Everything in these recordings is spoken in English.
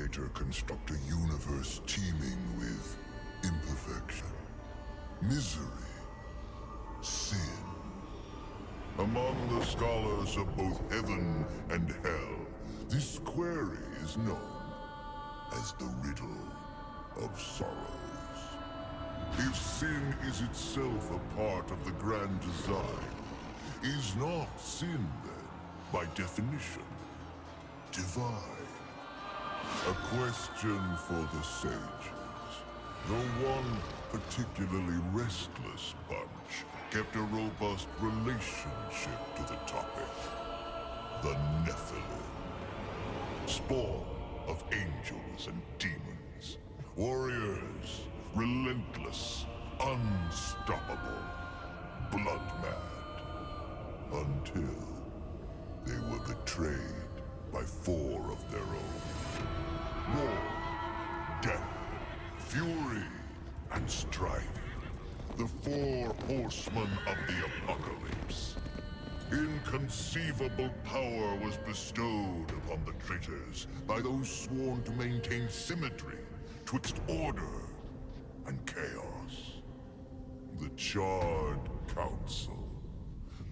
writer construct a universe teeming with imperfection, misery, sin. Among the scholars of both heaven and hell, this query is known as the riddle of sorrows. If sin is itself a part of the grand design, is not sin then, by definition, divine? A question for the sages. The one particularly restless bunch kept a robust relationship to the topic. The Nephilim. Spawn of angels and demons. Warriors, relentless, unstoppable, blood-mad. Until they were betrayed by 4 of their own. War, death, fury, and strife. The 4 horsemen of the apocalypse. Inconceivable power was bestowed upon the traitors by those sworn to maintain symmetry twixt order and chaos. The Charred Council.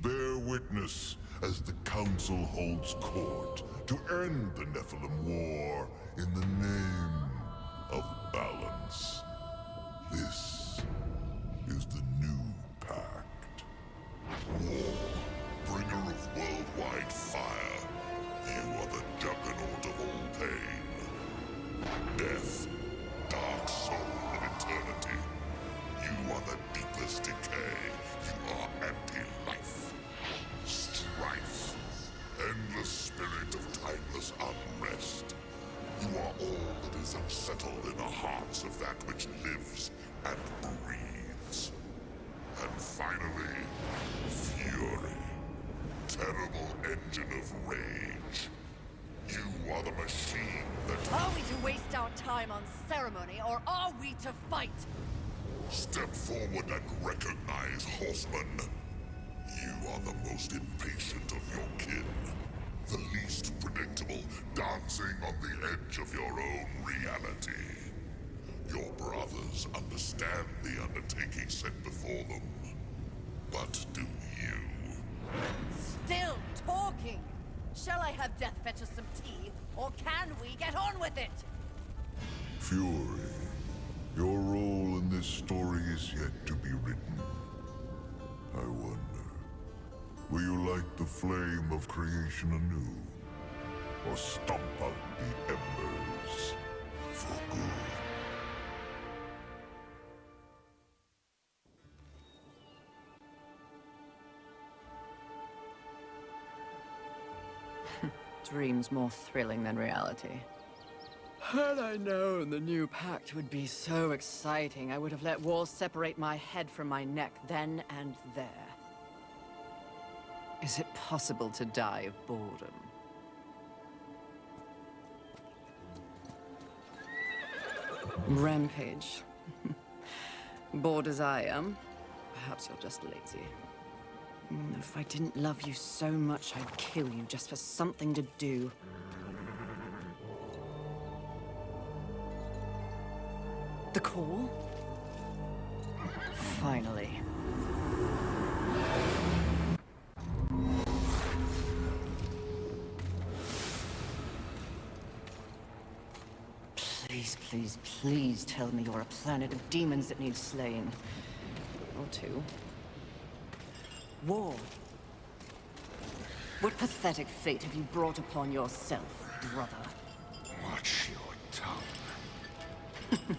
Bear witness as the Council holds court to end the Nephilim War in the name of balance. This is the new pact. War, bringer of worldwide fire. You are the juggernaut of all pain. Death, dark soul of eternity. You are the deepest decay. You are anti-life. Strife. Endless spirit of timeless unrest. You are all that is unsettled in the hearts of that which lives and breathes. And finally, fury. Terrible engine of rage. You are the machine that... Are we to waste our time on ceremony, or are we to fight? Step forward and recognize, horseman. You are the most impatient of your kin. The least predictable, dancing on the edge of your own reality. Your brothers understand the undertaking set before them. But do you? Still talking! Shall I have Death fetch us some tea, or can we get on with it? Fury, your role in this story is yet to be written. I wonder, will you light the flame of creation anew? Or stomp out the embers for good? Dreams more thrilling than reality. Had I known the new pact would be so exciting, I would have let walls separate my head from my neck then and there. Is it possible to die of boredom? Rampage. Bored as I am, perhaps you're just lazy. If I didn't love you so much, I'd kill you just for something to do. The call? Finally. Please, please, please tell me you're a planet of demons that needs slaying. Or 2. War. What pathetic fate have you brought upon yourself, brother? Watch your tongue.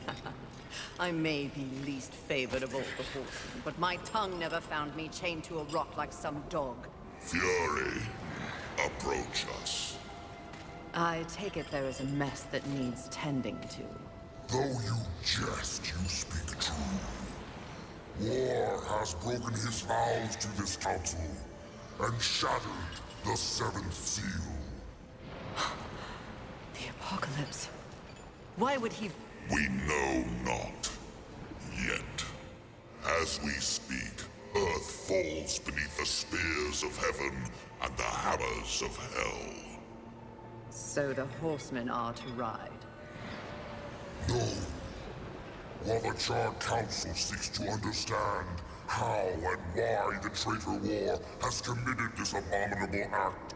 I may be least favored of all the horsemen, but my tongue never found me chained to a rock like some dog. Fury, approach us. I take it there is a mess that needs tending to. Though you jest, you speak true. War has broken his vows to this council, and shattered the 7th seal. The apocalypse. Why would he... We know not. Yet. As we speak, Earth falls beneath the spears of heaven and the hammers of hell. So the horsemen are to ride. No. While the Charred Council seeks to understand how and why the traitor war has committed this abominable act,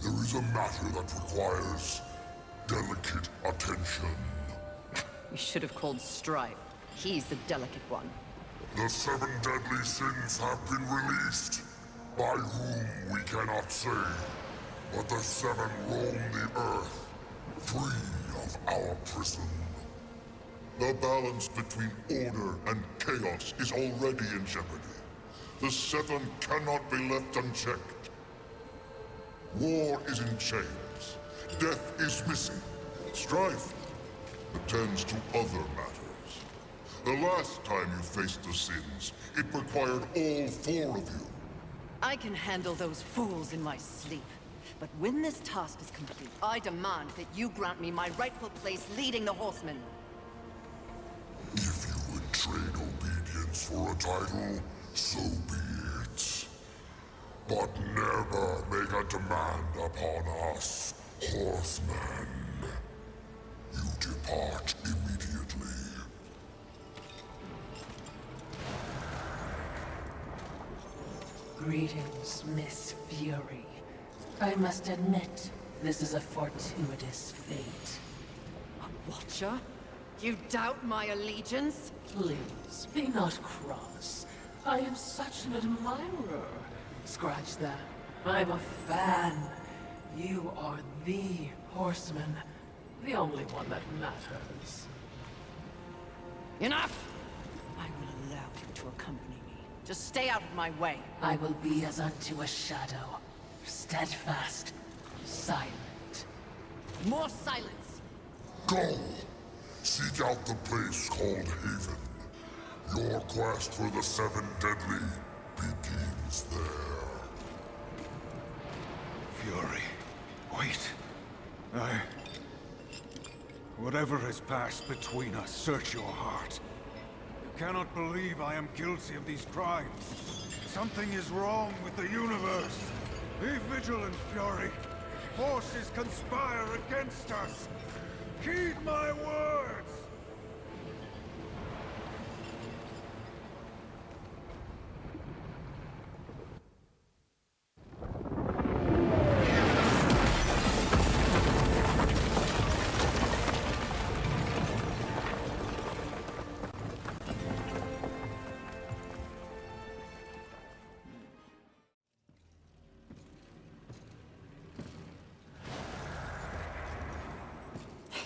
there is a matter that requires delicate attention. You should have called Strife. He's the delicate one. The 7 deadly sins have been released, by whom we cannot say, but the 7 roam the earth, free of our prison. The balance between order and chaos is already in jeopardy. The 7 cannot be left unchecked. War is in chains. Death is missing. Strife attends to other matters. The last time you faced the sins, it required all 4 of you. I can handle those fools in my sleep. But when this task is complete, I demand that you grant me my rightful place leading the horsemen. If you would trade obedience for a title, so be it. But never make a demand upon us, horsemen. You depart immediately. Greetings, Miss Fury. I must admit, this is a fortuitous fate. A watcher? You doubt my allegiance? Please, be not cross. I am such an admirer. Scratch that. I'm a fan. You are the horseman. The only one that matters. Enough! I will allow you to accompany me. Just stay out of my way. I will be as unto a shadow. Steadfast. Silent. More silence! Go! Seek out the place called Haven. Your quest for the 7 deadly begins there. Fury. Wait. Whatever has passed between us, search your heart. You cannot believe I am guilty of these crimes. Something is wrong with the universe. Be vigilant, Fury. Forces conspire against us. Heed my words!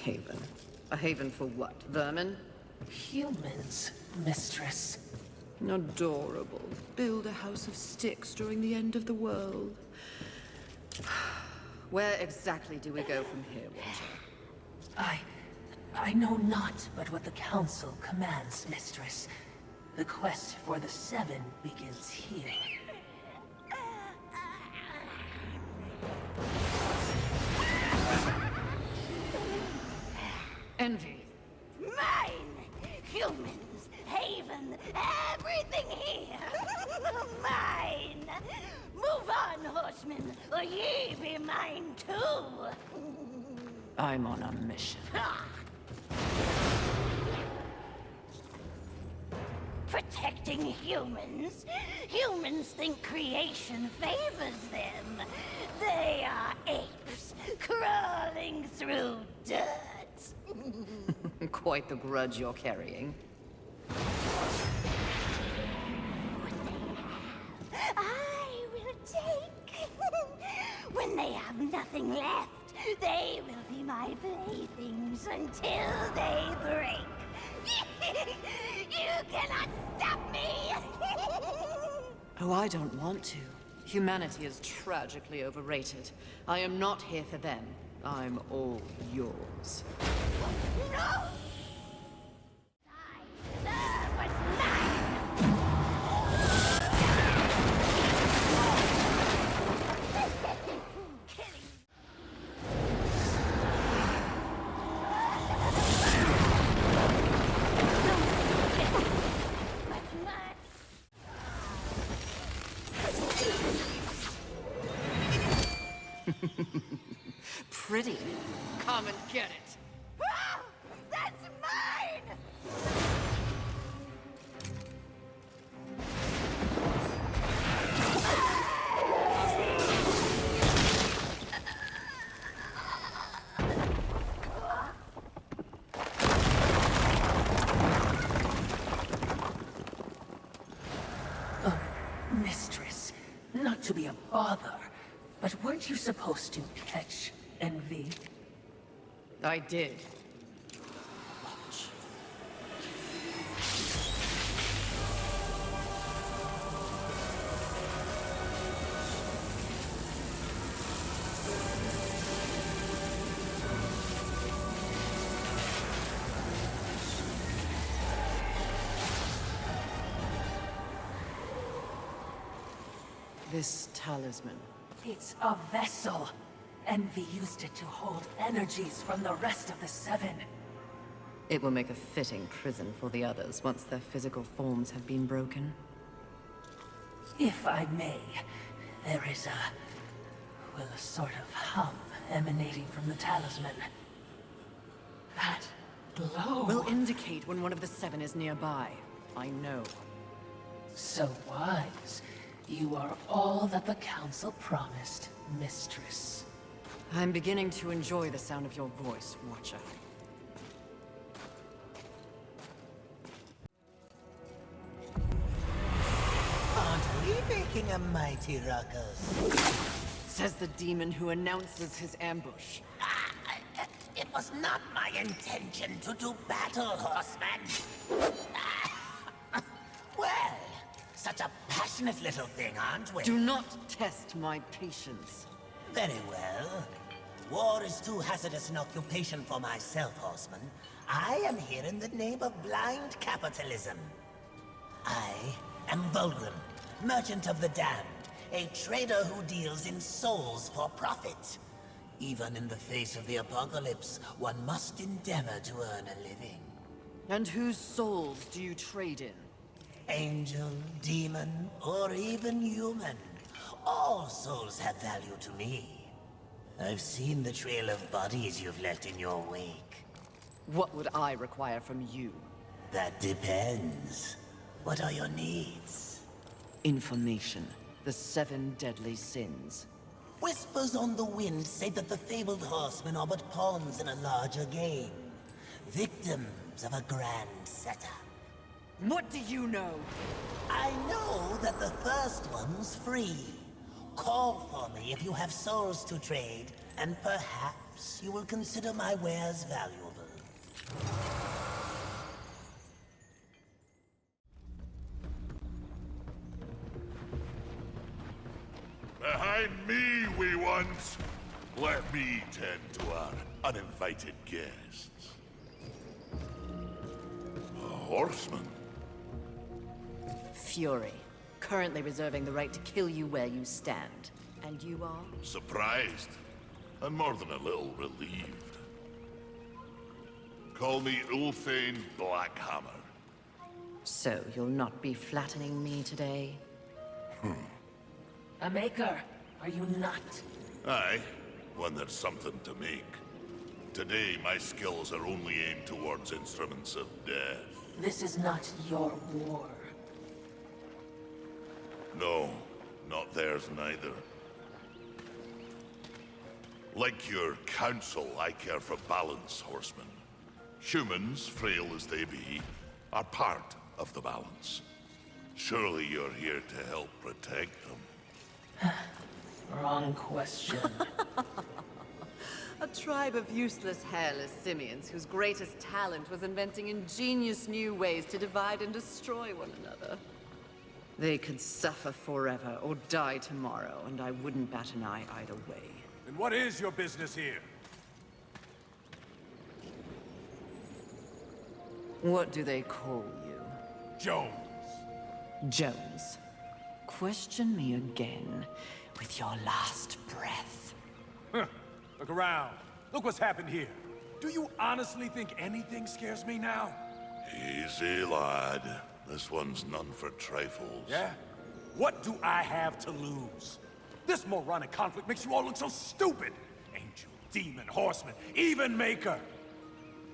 Haven. A haven for what? Vermin? Humans, mistress. Adorable. Build a house of sticks during the end of the world. Where exactly do we go from here, Watcher? I know not but what the Council commands, mistress. The quest for the 7 begins here. Envy. Mine! Humans, Haven, everything here! Mine! Move on, horsemen, or ye be mine too! I'm on a mission. Protecting humans? Humans think creation favors them. They are apes, crawling through dirt. Quite the grudge you're carrying. I will take. When they have nothing left, they will be my playthings until they break. You cannot stop me! Oh, I don't want to. Humanity is tragically overrated. I am not here for them. I'm all yours. No! I deserve what's mine! Killing. What's mine? Pretty. Come and get it. Ah! That's Weren't you supposed to catch envy? I did. Watch. This talisman. It's a vessel. Envy used it to hold energies from the rest of the Seven. It will make a fitting prison for the others once their physical forms have been broken. If I may, there is a sort of hum emanating from the talisman. That glow. Will indicate when one of the Seven is nearby. I know. So wise. You are all that the Council promised, Mistress. I'm beginning to enjoy the sound of your voice, Watcher. Aren't we making a mighty ruckus? Says the demon who announces his ambush. It was not my intention to do battle, horseman. Well, such a passionate little thing, aren't we? Do not test my patience. Very well. War is too hazardous an occupation for myself, horseman. I am here in the name of blind capitalism. I am Volgrim, merchant of the damned, a trader who deals in souls for profit. Even in the face of the apocalypse, one must endeavor to earn a living. And whose souls do you trade in? Angel, demon, or even human. All souls have value to me. I've seen the trail of bodies you've left in your wake. What would I require from you? That depends. What are your needs? Information. The 7 deadly sins. Whispers on the wind say that the fabled horsemen are but pawns in a larger game. Victims of a grand setup. What do you know? I know that the first one's free. Call for me if you have souls to trade, and perhaps you will consider my wares valuable. Behind me, wee ones! Let me tend to our uninvited guests. A horseman? Fury. Currently reserving the right to kill you where you stand. And you are? Surprised, and more than a little relieved. Call me Ulthane Blackhammer. So, you'll not be flattening me today? A maker, are you not? Aye, when there's something to make. Today, my skills are only aimed towards instruments of death. This is not your war. No, not theirs neither. Like your council, I care for balance, horsemen. Humans, frail as they be, are part of the balance. Surely you're here to help protect them. Wrong question. A tribe of useless, hairless simians whose greatest talent was inventing ingenious new ways to divide and destroy one another. They could suffer forever or die tomorrow, and I wouldn't bat an eye either way. And what is your business here? What do they call you? Jones. Jones. Question me again with your last breath. Huh. Look around. Look what's happened here. Do you honestly think anything scares me now? Easy, lad. This one's none for trifles. Yeah? What do I have to lose? This moronic conflict makes you all look so stupid. Angel, demon, horseman, even maker.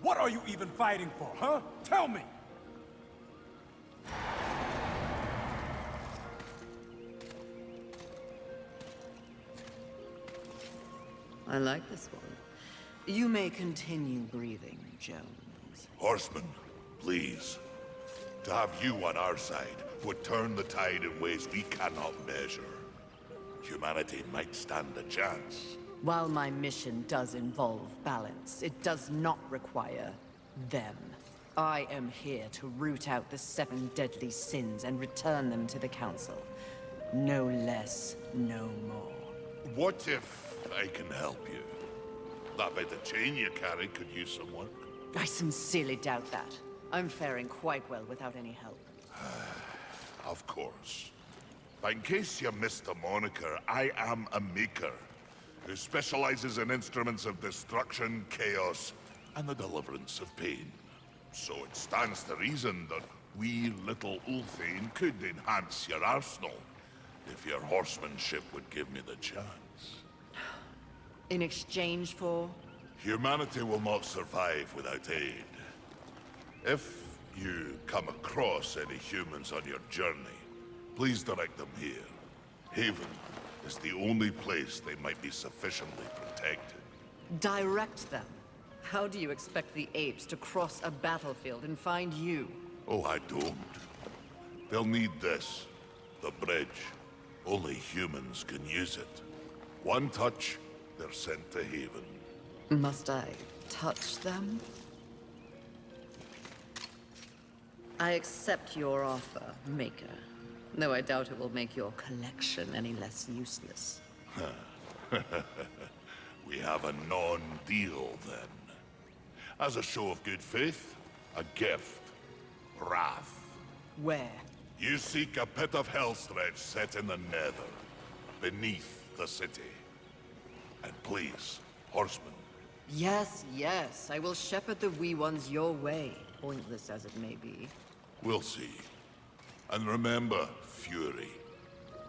What are you even fighting for, huh? Tell me! I like this one. You may continue breathing, Jones. Horsemen, please. To have you on our side would turn the tide in ways we cannot measure. humanity might stand a chance. While my mission does involve balance, it does not require them. I am here to root out the 7 deadly sins and return them to the Council. No less, no more. What if I can help you? That bit of chain you carry could use some work. I sincerely doubt that. I'm faring quite well without any help. Of course. But in case you missed the moniker, I am a maker who specializes in instruments of destruction, chaos, and the deliverance of pain. So it stands to reason that we little Ulthane could enhance your arsenal if your horsemanship would give me the chance. In exchange for? Humanity will not survive without aid. If you come across any humans on your journey, please direct them here. Haven is the only place they might be sufficiently protected. Direct them? How do you expect the apes to cross a battlefield and find you? Oh, I don't. They'll need this. The bridge. Only humans can use it. One touch, they're sent to Haven. Must I touch them? I accept your offer, Maker. Though I doubt it will make your collection any less useless. We have a non-deal, then. As a show of good faith, a gift. Wrath. Where? You seek a pit of hellstretch set in the nether, beneath the city. And please, horsemen. Yes, yes. I will shepherd the wee ones your way, pointless as it may be. We'll see. And remember, Fury.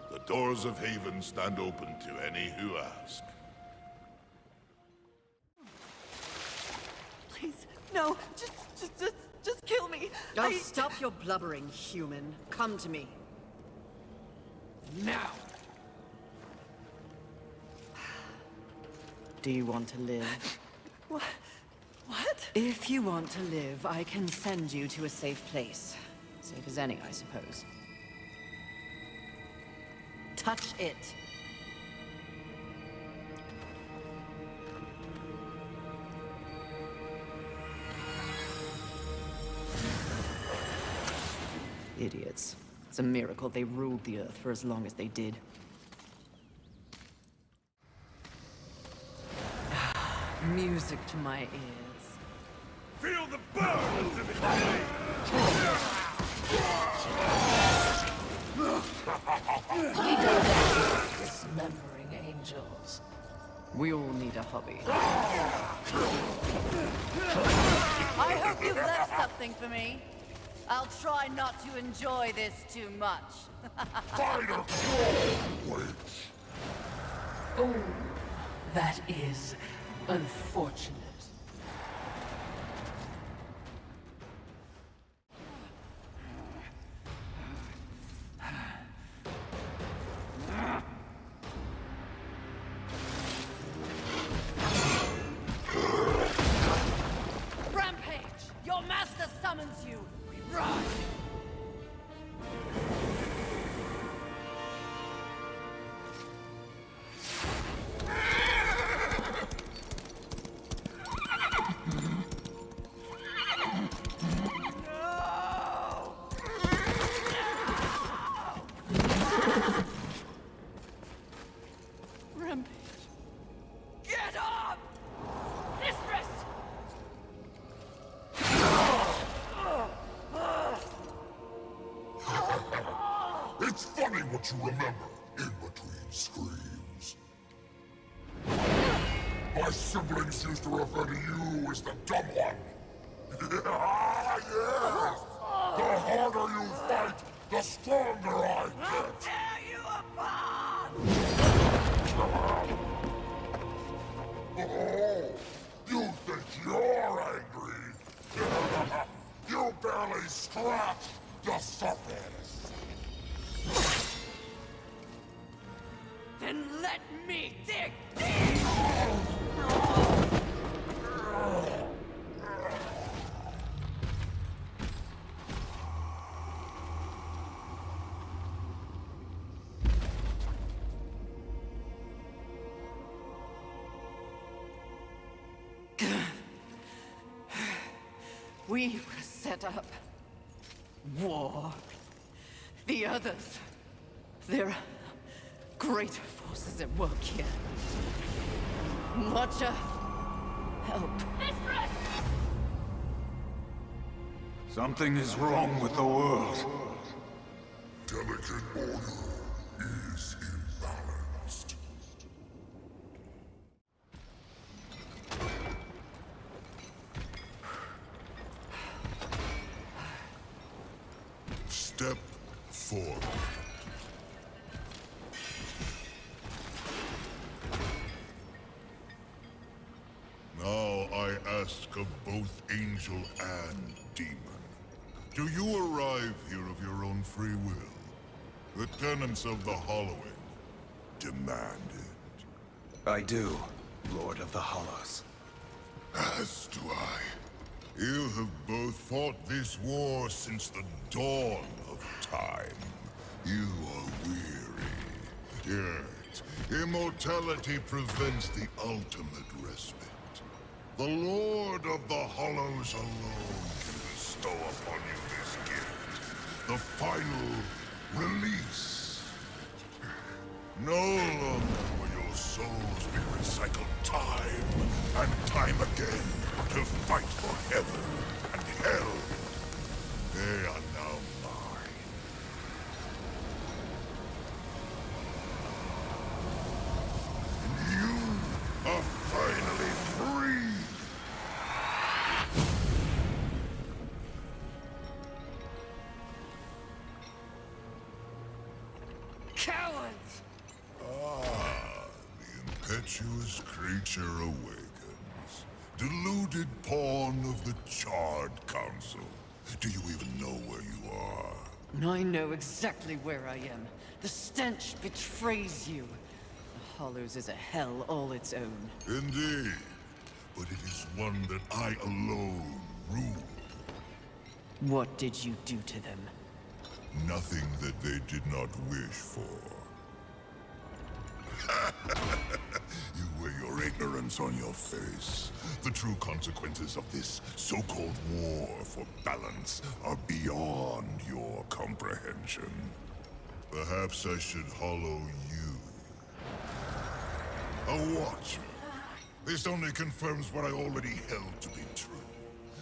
The doors of Haven stand open to any who ask. Please, no. Just kill me. Oh, stop your blubbering, human. Come to me. Now! Do you want to live? What? If you want to live, I can send you to a safe place. Safe as any, I suppose. Touch it. Idiots. It's a miracle they ruled the Earth for as long as they did. Music to my ears. Feel the burn of Dismembering angels. We all need a hobby. I hope you've left something for me. I'll try not to enjoy this too much. Fighter! Wait. Oh, that is unfortunate. Rampage! Your master summons you! We run! Rampage. Get up! Mistress! It's funny what you remember in between screams. My siblings used to refer to you as the dumb one. Yes! The harder you fight, the stronger I get. Tear you apart! Oh, you think you're angry? You barely scratched the surface. Then let me dig deep! We were set up. War. The others. There are greater forces at work here. Watcher, help. Something is wrong with the world. Delicate order is imbalanced. Step forward. Now I ask of both angel and demon. Do you arrive here of your own free will? The tenets of the Hollowing demand it. I do, Lord of the Hollows. As do I. You have both fought this war since the dawn of time. You are weary. Yet, immortality prevents the ultimate respite. The Lord of the Hollows alone can bestow upon you this gift. The final release. No longer will your souls be recycled time and time again to fight for heaven and hell. They are now mine. And you are finally free! Cowards! Ah, the impetuous creature awakens. Deluded pawn of the Charred Council. Do you even know where you are? I know exactly where I am. The stench betrays you. The Hollows is a hell all its own. Indeed. But it is one that I alone rule. What did you do to them? Nothing that they did not wish for. You wear your ignorance on your face. The true consequences of this so-called war for balance are beyond your comprehension. Perhaps I should hollow you. A watcher. This only confirms what I already held to be true.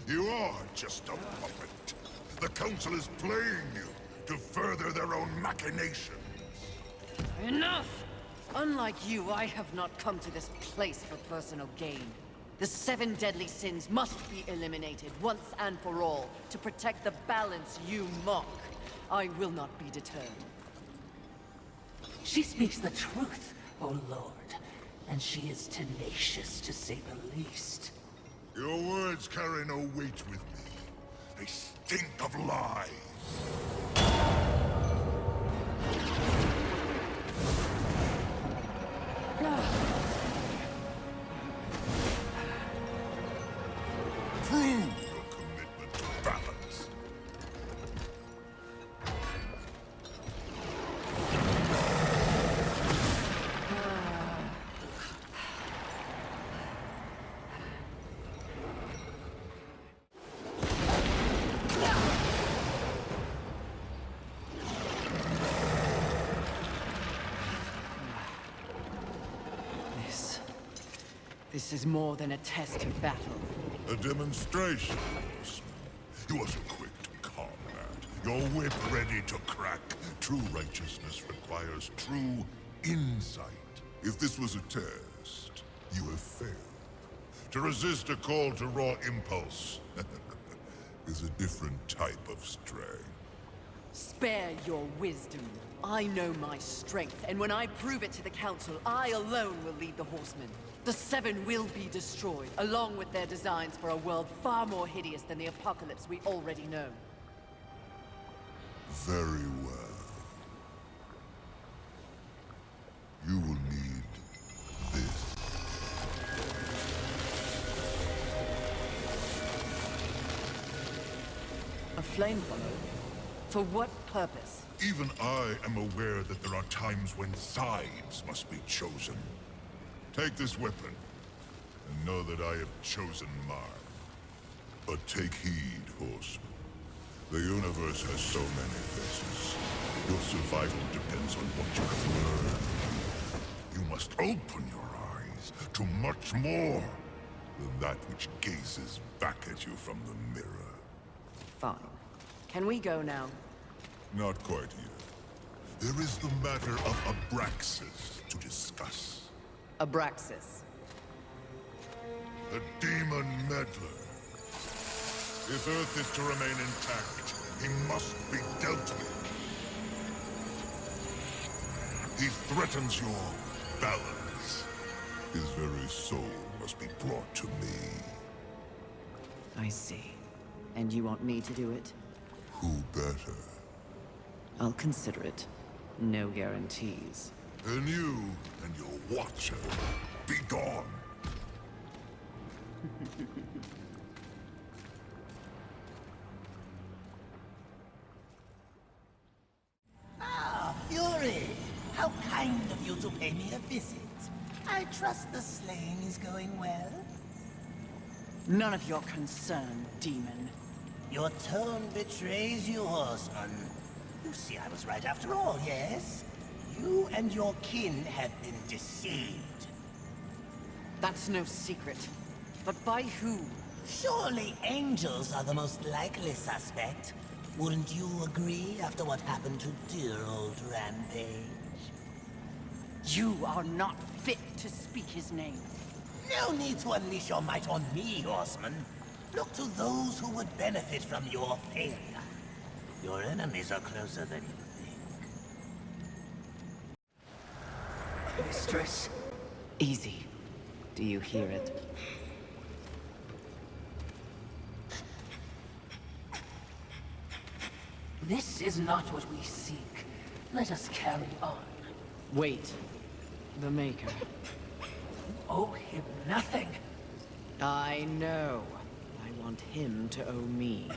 You are just a puppet. The Council is playing you to further their own machinations. Enough! Unlike you, I have not come to this place for personal gain. The 7 deadly sins must be eliminated once and for all to protect the balance you mock. I will not be deterred. She speaks the truth, O Lord, and she is tenacious to say the least. Your words carry no weight with me. They stink of lies. Prove your commitment to balance. This is more than a test of battle. A demonstration, horseman. You are so quick to combat. Your whip ready to crack. True righteousness requires true insight. If this was a test, you have failed. To resist a call to raw impulse is a different type of strength. Spare your wisdom. I know my strength, and when I prove it to the Council, I alone will lead the Horsemen. The 7 will be destroyed, along with their designs for a world far more hideous than the apocalypse we already know. Very well. You will need this. A flame hollow? For what purpose? Even I am aware that there are times when sides must be chosen. Take this weapon, and know that I have chosen mine. But take heed, horseman. The universe has so many faces. Your survival depends on what you have learned. You must open your eyes to much more than that which gazes back at you from the mirror. Fine. Can we go now? Not quite yet. There is the matter of Abraxas to discuss. Abraxas. The demon meddler. If Earth is to remain intact, he must be dealt with. He threatens your balance. His very soul must be brought to me. I see. And you want me to do it? Who better? I'll consider it. No guarantees. Then you and your watcher, be gone. Ah, Fury! How kind of you to pay me a visit. I trust the slaying is going well. None of your concern, demon. Your tone betrays you, horseman. You see, I was right after all, yes? You and your kin have been deceived. That's no secret. But by who? Surely angels are the most likely suspect. Wouldn't you agree after what happened to dear old Rampage? You are not fit to speak his name. No need to unleash your might on me, horseman. Look to those who would benefit from your failure. Your enemies are closer than you think. Mistress. Easy. Do you hear it? This is not what we seek. Let us carry on. Wait. The Maker. Owe him nothing. I know. I want him to owe me.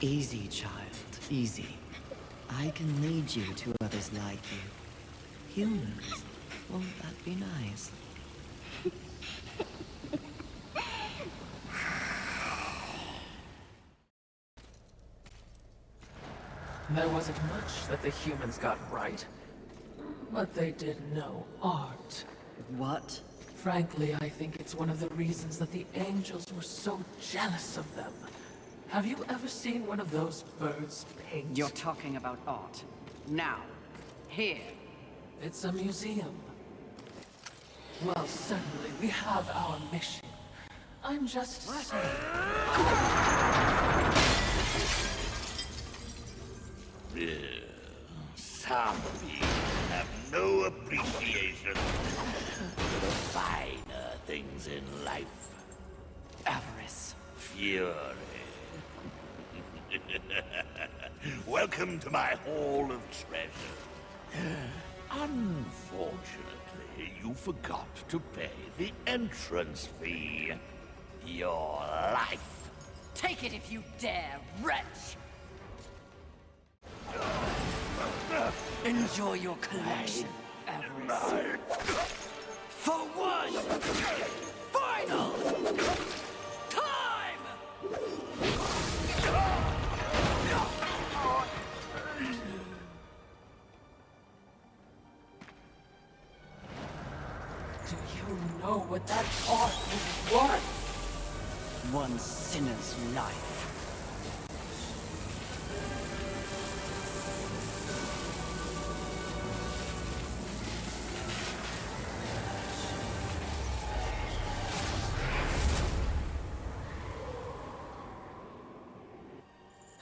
Easy, child. Easy. I can lead you to others like you. Humans. Won't that be nice? There wasn't much that the humans got right. But they did know art. What? Frankly, I think it's one of the reasons that the angels were so jealous of them. Have you ever seen one of those birds paint? You're talking about art. Now. Here. It's a museum. Well, certainly, we have our mission. I'm just saying. Some people have no appreciation for the finer things in life. Avarice. Fury. Welcome to my Hall of Treasure. Unfortunately, you forgot to pay the entrance fee. Your life. Take it if you dare, wretch! Enjoy your collection, Avarice. For one final time! Do you know what that art is worth? One sinner's life.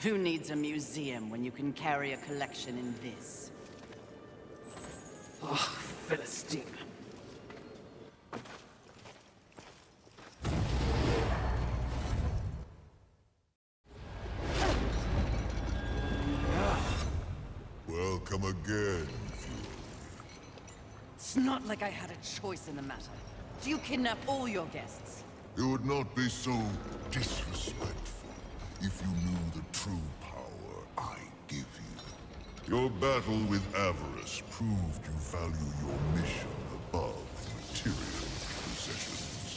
Who needs a museum when you can carry a collection in this? Oh, Philistine. Welcome again, It's not like I had a choice in the matter. Do you kidnap all your guests? You would not be so disrespectful if you knew the true power I give you. Your battle with avarice proved you value your mission above material possessions.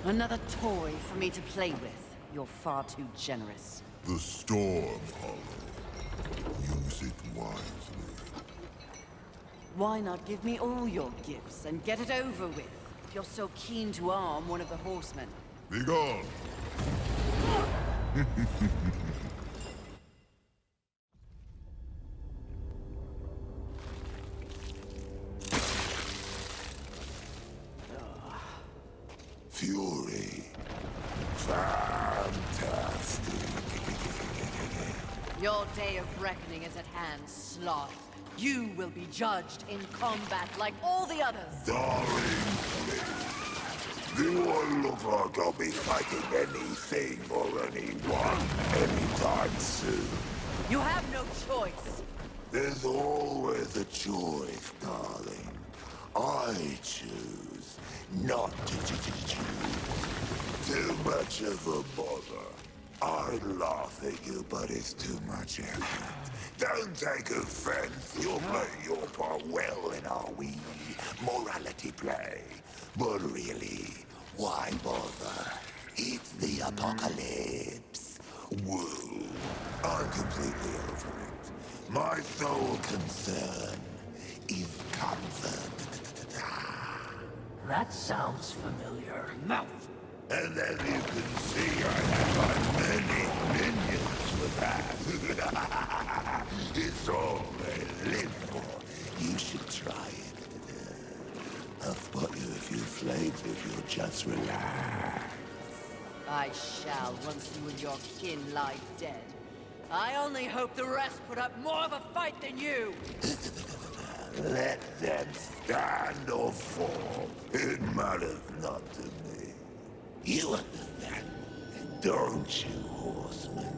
Another toy for me to play with. You're far too generous. The storm, Hollow. Use it wisely. Why not give me all your gifts and get it over with, if you're so keen to arm one of the horsemen? Be gone! Fury. Fantastic. Your day of reckoning is at hand, Sloth. You will be judged in combat like all the others. Darling, please. Do I look like I'll be fighting anything or anyone anytime soon? You have no choice. There's always a choice, darling. I choose not to choose. Too much of a bother. I'd laugh at you, but it's too much effort. Don't take offense. You're playing your part well in our wee morality play. But really, why bother? It's the apocalypse. Woo. I'm completely over it. My sole concern is comfort. That sounds familiar. Mouth! And then you can see I have many minions for that. It's all they live for. You should try it. I'll spot you a few flames if you'll just relax. I shall, once you and your kin lie dead. I only hope the rest put up more of a fight than you! Let them stand or fall. It matters not to me. You understand, don't you, horseman?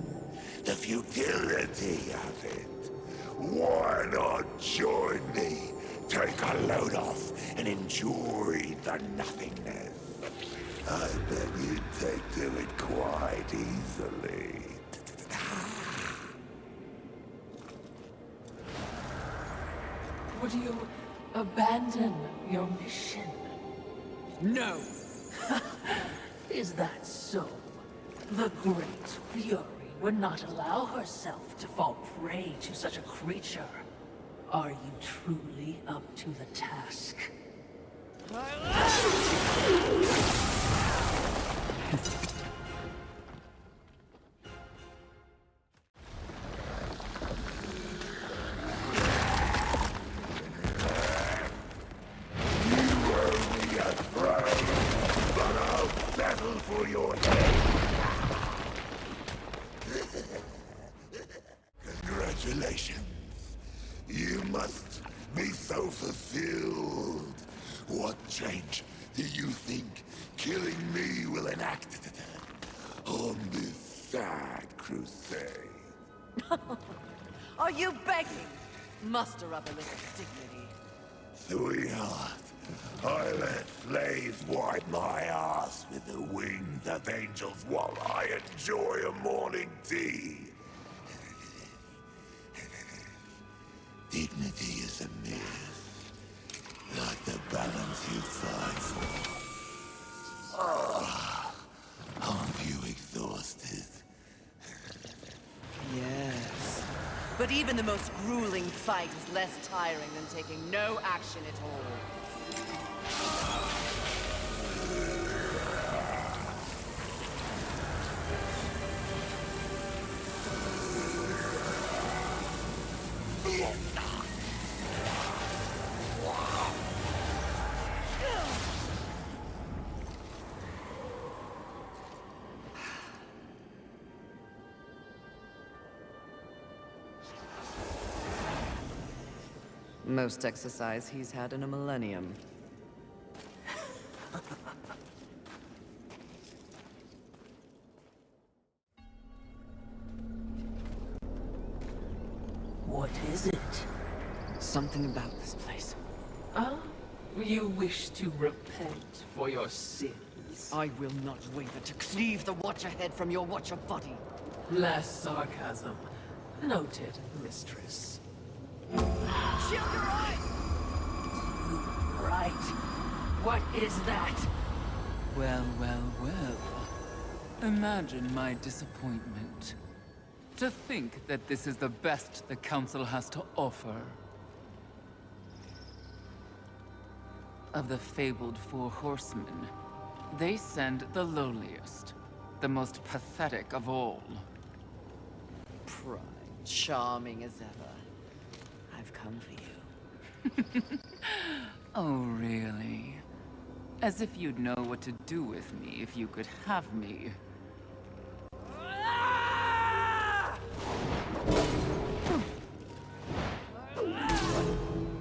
The futility of it. Why not join me? Take a load off and enjoy the nothingness. I bet you'd take to it quite easily. Would you abandon your mission? No! Is that so? The Great Fury would not allow herself to fall prey to such a creature. Are you truly up to the task? For your head. Congratulations. You must be so fulfilled. What change do you think killing me will enact on this sad crusade? Are you begging? Muster up a little dignity. Sweetheart, I let slaves wipe my ass with the wings of angels while I enjoy a morning tea. Dignity is a myth, like the balance you fight for. Aren't you exhausted? Yes. But even the most grueling fight is less tiring than taking no action at all. Most exercise he's had in a millennium. What is it? Something about this place. Ah, you wish to repent for your sins. I will not waver to cleave the Watcher head from your Watcher body. Less sarcasm. Noted, mistress. Shield your eyes! Right. What is that? Well, well, well. Imagine my disappointment. To think that this is the best the Council has to offer. Of the fabled Four Horsemen, they send the lowliest, the most pathetic of all. Prime, charming as ever. I've come for you. Oh, really? As if you'd know what to do with me if you could have me.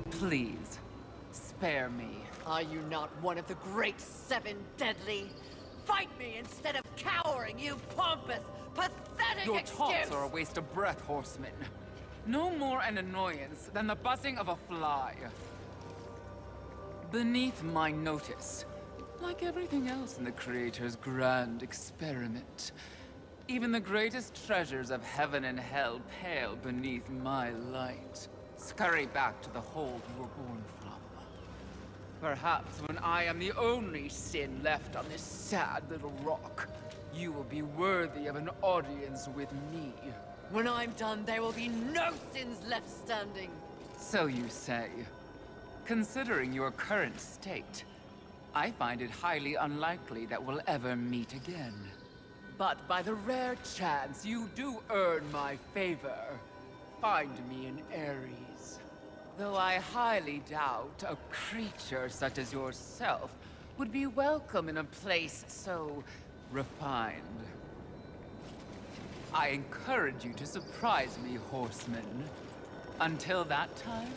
Please, spare me. Are you not one of the great seven deadly? Fight me instead of cowering, you pompous, pathetic Your excuse! taunts are a waste of breath, horseman. No more an annoyance than the buzzing of a fly. Beneath my notice, like everything else in the Creator's grand experiment, even the greatest treasures of heaven and hell pale beneath my light. Scurry back to the hold you were born from. Perhaps when I am the only sin left on this sad little rock, you will be worthy of an audience with me. When I'm done, there will be no sins left standing. So you say. Considering your current state, I find it highly unlikely that we'll ever meet again. But by the rare chance you do earn my favor, find me in Ares. Though I highly doubt a creature such as yourself would be welcome in a place so refined. I encourage you to surprise me, horseman. Until that time...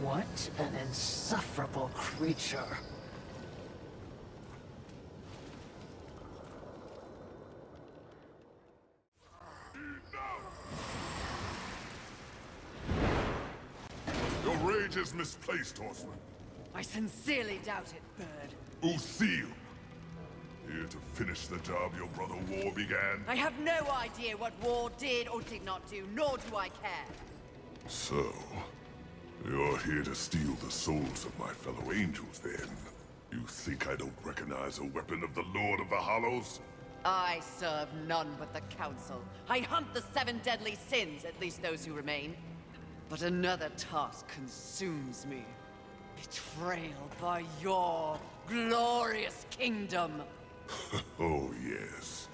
What an insufferable creature. Your rage is misplaced, horseman. I sincerely doubt it, Bird. Usil. Here to finish the job your brother War began. I have no idea what War did or did not do, nor do I care. So, you're here to steal the souls of my fellow angels, then? You think I don't recognize a weapon of the Lord of the Hollows? I serve none but the Council. I hunt the seven deadly sins, at least those who remain. But another task consumes me. Betrayal by your glorious kingdom. Oh, yes.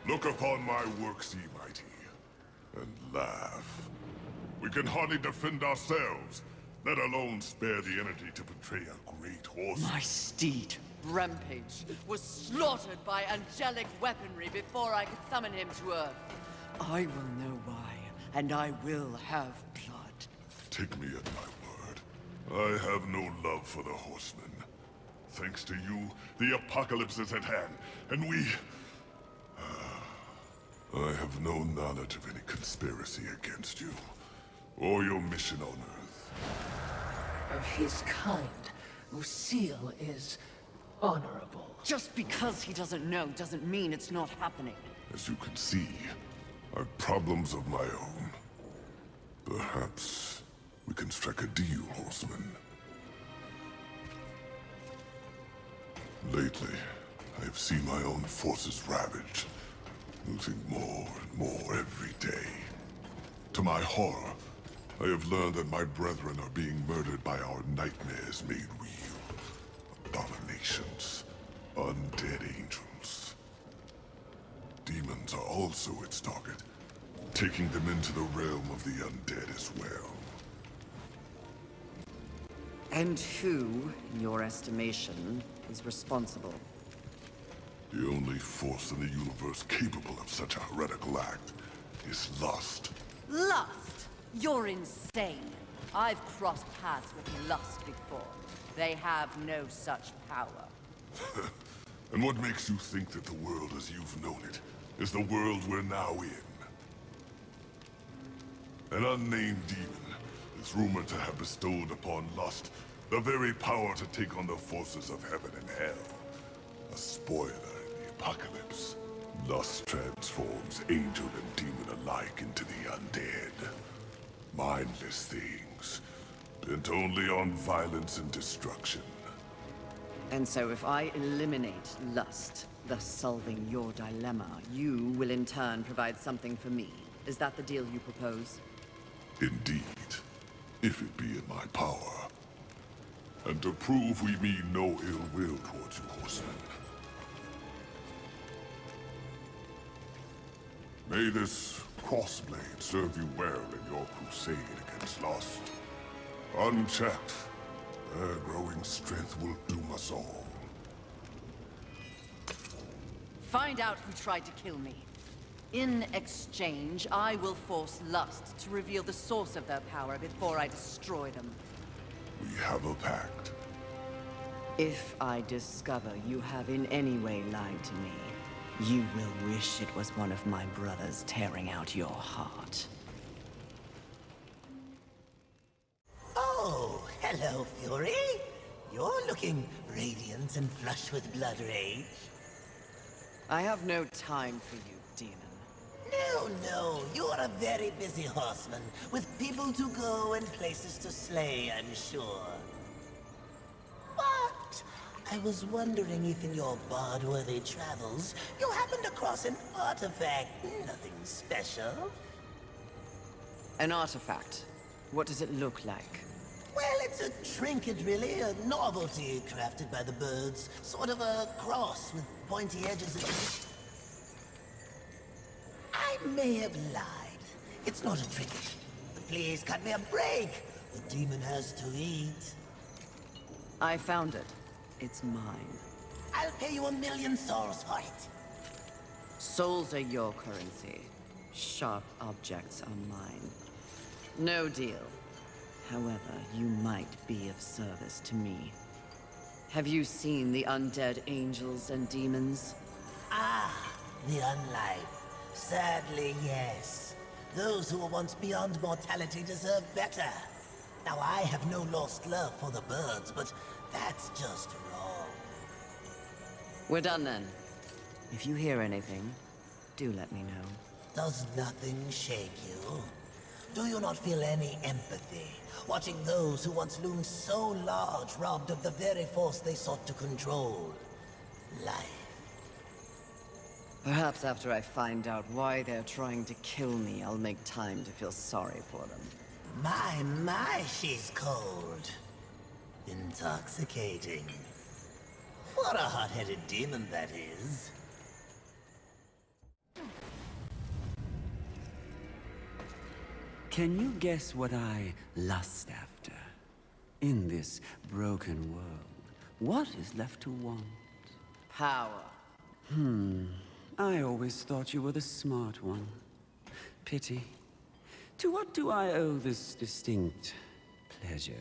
Look upon my works, ye mighty, and laugh. We can hardly defend ourselves, let alone spare the energy to betray a great horse. My steed, Rampage, was slaughtered by angelic weaponry before I could summon him to Earth. I will know why, and I will have blood. Take me at my word. I have no love for the horsemen. Thanks to you, the apocalypse is at hand, and we... I have no knowledge of any conspiracy against you, or your mission on Earth. Of his kind, Usil is honorable. Just because he doesn't know doesn't mean it's not happening. As you can see, I've problems of my own. Perhaps we can strike a deal, horseman. Lately, I have seen my own forces ravaged, losing more and more every day. To my horror, I have learned that my brethren are being murdered by our nightmares made real. Abominations, undead angels. Demons are also its target, taking them into the realm of the undead as well. And who, in your estimation, is responsible? The only force in the universe capable of such a heretical act is lust. Lust? You're insane. I've crossed paths with lust before. They have no such power. And what makes you think that the world as you've known it is the world we're now in? An unnamed demon is rumored to have bestowed upon lust the very power to take on the forces of heaven and hell. A spoiler in the apocalypse. Lust transforms angel and demon alike into the undead. Mindless things, bent only on violence and destruction. And so if I eliminate lust, thus solving your dilemma, you will in turn provide something for me. Is that the deal you propose? Indeed, if it be in my power. And to prove we mean no ill will towards you, horsemen. May this crossblade serve you well in your crusade against lust. Unchecked, their growing strength will doom us all. Find out who tried to kill me. In exchange, I will force Lust to reveal the source of their power before I destroy them. We have a pact. If I discover you have in any way lied to me, you will wish it was one of my brothers tearing out your heart. Oh, hello, Fury. You're looking radiant and flush with blood rage. I have no time for you, demon. No, you're a very busy horseman, with people to go and places to slay, I'm sure. But I was wondering if in your bard-worthy travels, you happened across an artifact. Nothing special. An artifact? What does it look like? Well, it's a trinket, really. A novelty crafted by the birds. Sort of a cross with pointy edges. I may have lied. It's not a trinket. But please cut me a break. The demon has to eat. I found it. It's mine. I'll pay you 1,000,000 souls for it. Souls are your currency. Sharp objects are mine. No deal. However, you might be of service to me. Have you seen the undead angels and demons? Ah, the unlife. Sadly, yes. Those who were once beyond mortality deserve better. Now, I have no lost love for the birds, but that's just wrong. We're done then. If you hear anything, do let me know. Does nothing shake you? Do you not feel any empathy, watching those who once loomed so large robbed of the very force they sought to control? Life. Perhaps after I find out why they're trying to kill me, I'll make time to feel sorry for them. My, she's cold. Intoxicating. What a hot-headed demon that is. Can you guess what I lust after? In this broken world, what is left to want? Power. I always thought you were the smart one. Pity. To what do I owe this distinct pleasure?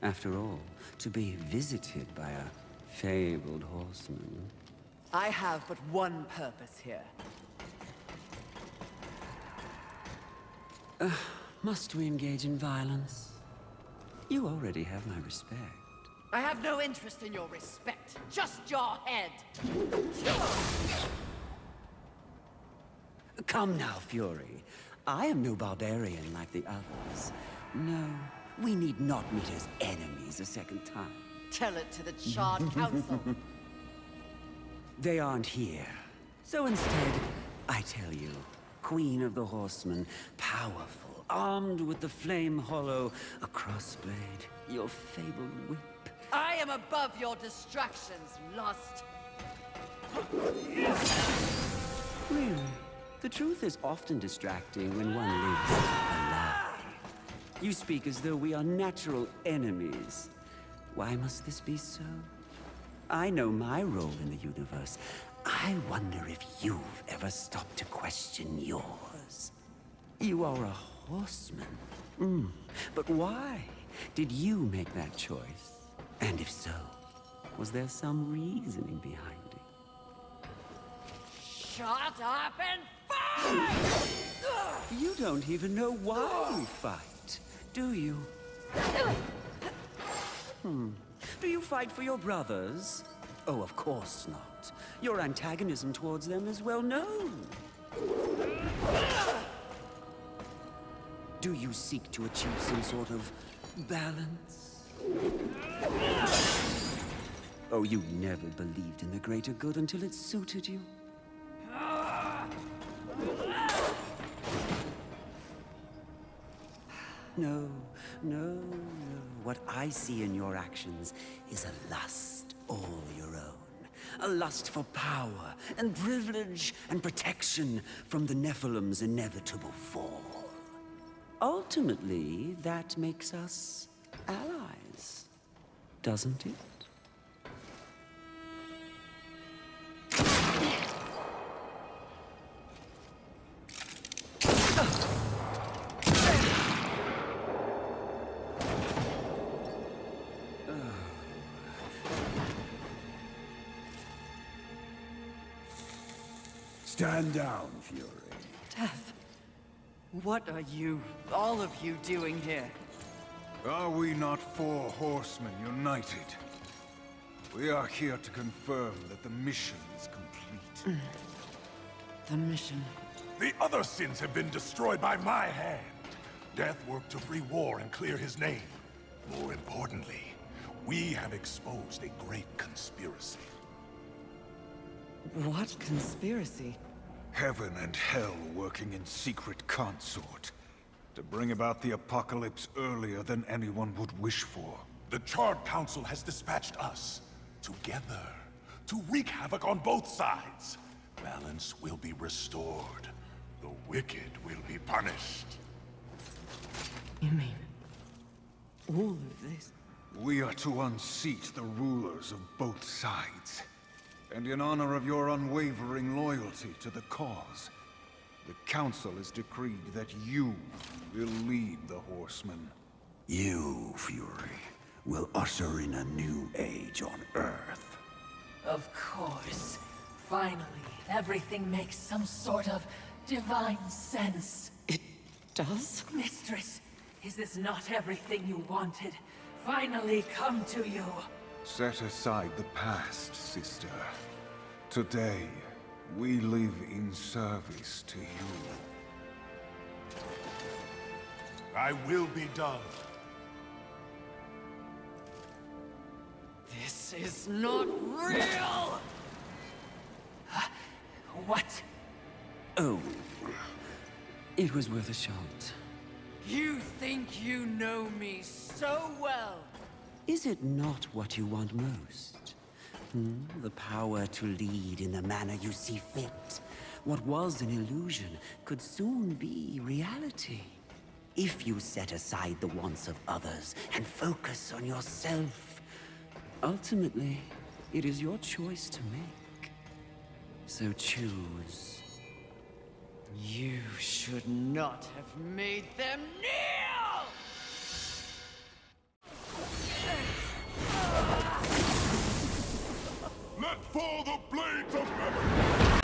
After all, to be visited by a fabled horseman. I have but one purpose here. Must we engage in violence? You already have my respect. I have no interest in your respect, just your head. Come now, Fury. I am no barbarian like the others. No, we need not meet as enemies a second time. Tell it to the Charred Council. They aren't here. So instead, I tell you, Queen of the Horsemen, powerful, armed with the flame hollow, a crossblade, your fabled whip. I am above your distractions, Lust. Really? The truth is often distracting when one lives a lie. You speak as though we are natural enemies. Why must this be so? I know my role in the universe. I wonder if you've ever stopped to question yours. You are a horseman. But why did you make that choice? And if so, was there some reasoning behind it? Shut up and fight! You don't even know why we fight, do you? Do you fight for your brothers? Oh, of course not. Your antagonism towards them is well known. Do you seek to achieve some sort of balance? Oh, you never believed in the greater good until it suited you. No, no, no. What I see in your actions is a lust all your own. A lust for power and privilege and protection from the Nephilim's inevitable fall. Ultimately, that makes us allies, doesn't it? Stand down, Fury. Death. What are you, all of you, doing here? Are we not four horsemen united? We are here to confirm that the mission is complete. The mission. The other sins have been destroyed by my hand. Death worked to free war and clear his name. More importantly, we have exposed a great conspiracy. What conspiracy? Heaven and hell working in secret consort to bring about the apocalypse earlier than anyone would wish for. The Charred Council has dispatched us together to wreak havoc on both sides. Balance will be restored. The wicked will be punished. You mean all of this? We are to unseat the rulers of both sides. And in honor of your unwavering loyalty to the cause, the Council has decreed that you will lead the Horsemen. You, Fury, will usher in a new age on Earth. Of course. Finally, everything makes some sort of divine sense. It does? Mistress, is this not everything you wanted? Finally come to you. Set aside the past, sister. Today, we live in service to you. I will be done. This is not real! What? Oh, it was worth a shot. You think you know me so well! Is it not what you want most? The power to lead in the manner you see fit. What was an illusion could soon be reality. If you set aside the wants of others and focus on yourself. Ultimately, it is your choice to make. So choose. You should not have made them kneel! Let fall the blades of memory!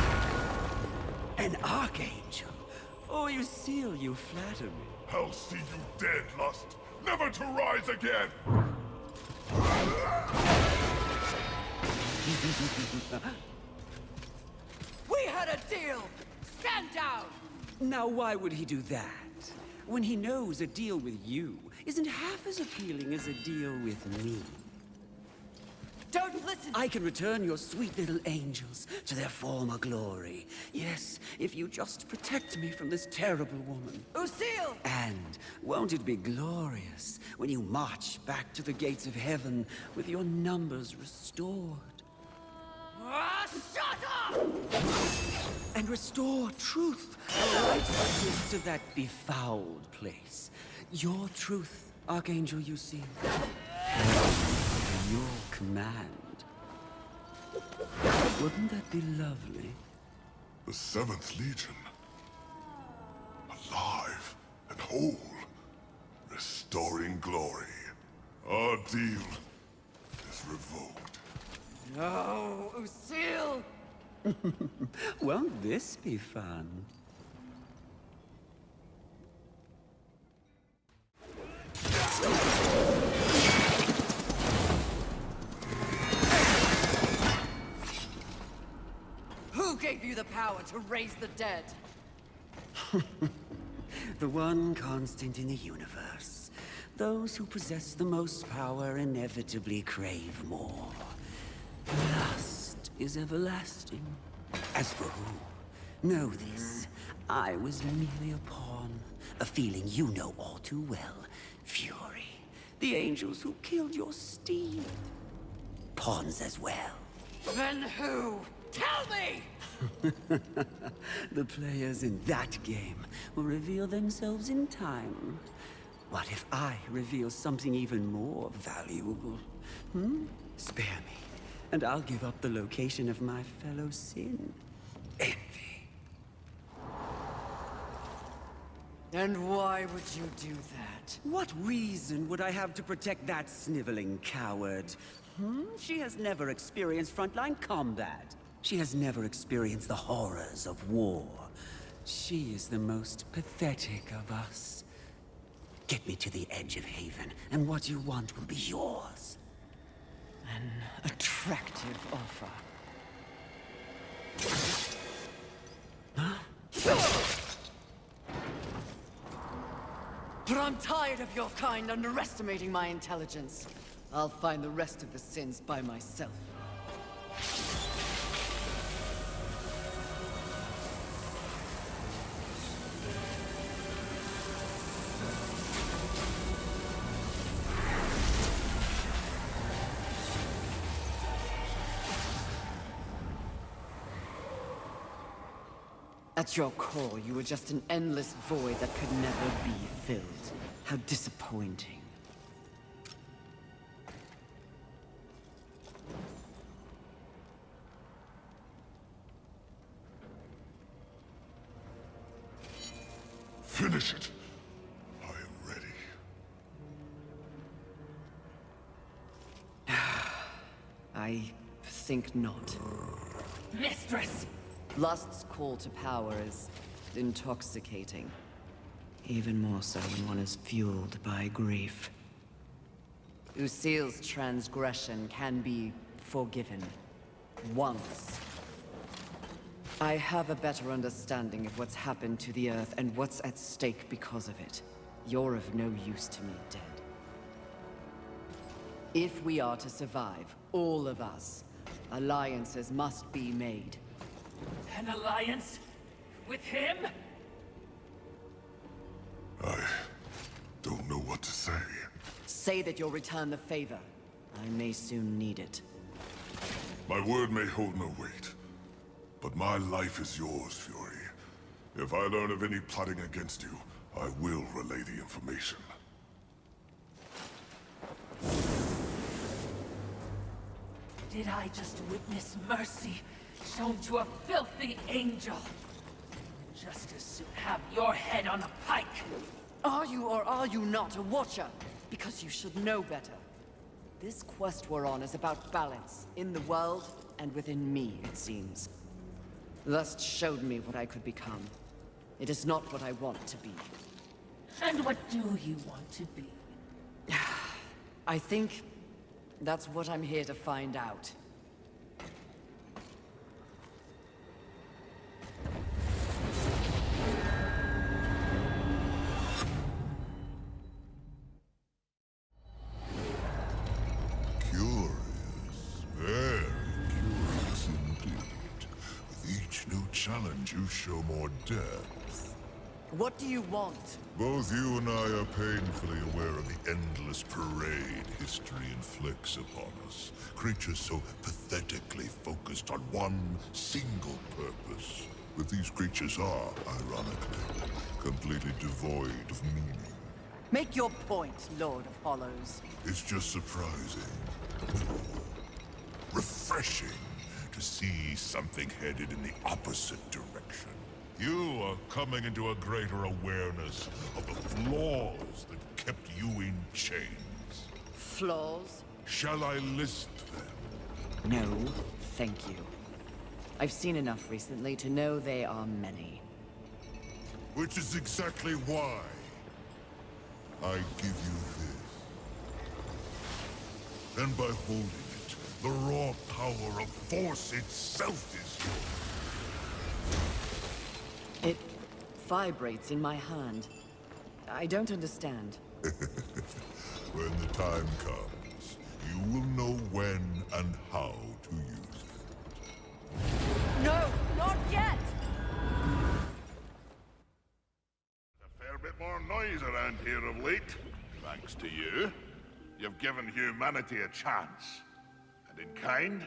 An archangel? Oh, you seal, you flatter me. I'll see you dead, Lust, never to rise again! We had a deal! Stand down! Now why would he do that? When he knows a deal with you isn't half as appealing as a deal with me. Don't listen! I can return your sweet little angels to their former glory. Yes, if you just protect me from this terrible woman. Lucille! And won't it be glorious when you march back to the gates of heaven with your numbers restored? Shut up! And restore truth, righteousness to that befouled place. Your truth, Archangel, you see. Your command. Wouldn't that be lovely? The 7th Legion. Alive and whole. Restoring glory. Our deal is revoked. No, Lucille! Won't this be fun? Who gave you the power to raise the dead? The one constant in the universe. Those who possess the most power inevitably crave more. Lust is everlasting. As for who, know this. I was merely a pawn. A feeling you know all too well. Fury. The angels who killed your steed. Pawns as well. Then who? Tell me! The players in that game will reveal themselves in time. What if I reveal something even more valuable? Spare me, and I'll give up the location of my fellow sin. Envy. And why would you do that? What reason would I have to protect that sniveling coward? She has never experienced frontline combat. She has never experienced the horrors of war. She is the most pathetic of us. Get me to the edge of Haven, and what you want will be yours. An attractive offer. But I'm tired of your kind underestimating my intelligence. I'll find the rest of the sins by myself. At your core, you were just an endless void that could never be filled. How disappointing. Finish it. I am ready. I think not. Mistress! Lust's call to power is intoxicating. Even more so when one is fueled by grief. Lucille's transgression can be forgiven. Once. I have a better understanding of what's happened to the Earth and what's at stake because of it. You're of no use to me, dead. If we are to survive, all of us, alliances must be made. An alliance? With him? I don't know what to say. Say that you'll return the favor. I may soon need it. My word may hold no weight, but my life is yours, Fury. If I learn of any plotting against you, I will relay the information. Did I just witness mercy shown to a filthy angel? Just as soon have your head on a pike. Are you or are you not a Watcher? Because you should know better. This quest we're on is about balance, in the world and within me, it seems. Lust showed me what I could become. It is not what I want to be. And what do you want to be? I think that's what I'm here to find out. Very curious indeed. With each new challenge, you show more depth. What do you want? Both you and I are painfully aware of the endless parade history inflicts upon us. Creatures so pathetically focused on one single purpose. But these creatures are, ironically, completely devoid of meaning. Make your point, Lord of Hollows. It's just surprising. Refreshing to see something headed in the opposite direction. You are coming into a greater awareness of the flaws that kept you in chains. Flaws? Shall I list them? No, thank you. I've seen enough recently to know they are many. Which is exactly why I give you this. And by holding it, the raw power of Force itself is yours. vibrates in my hand. I don't understand. When the time comes, you will know when and how to use it. No, not yet! A fair bit more noise around here of late. Thanks to you. You've given humanity a chance. And in kind,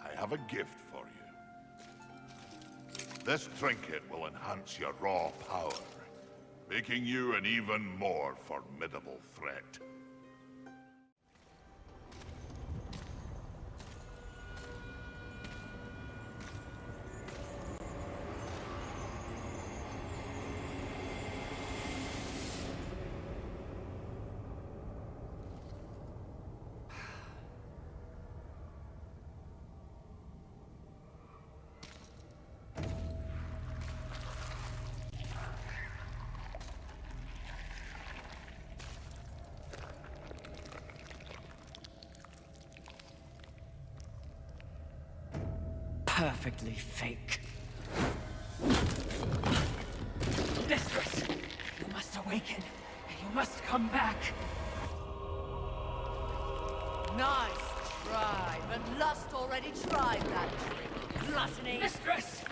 I have a gift for you. This trinket will enhance your raw power, making you an even more formidable threat. Perfectly fake. Mistress! You must awaken, and you must come back! Nice try, but Lust already tried that trick. Gluttony! Mistress!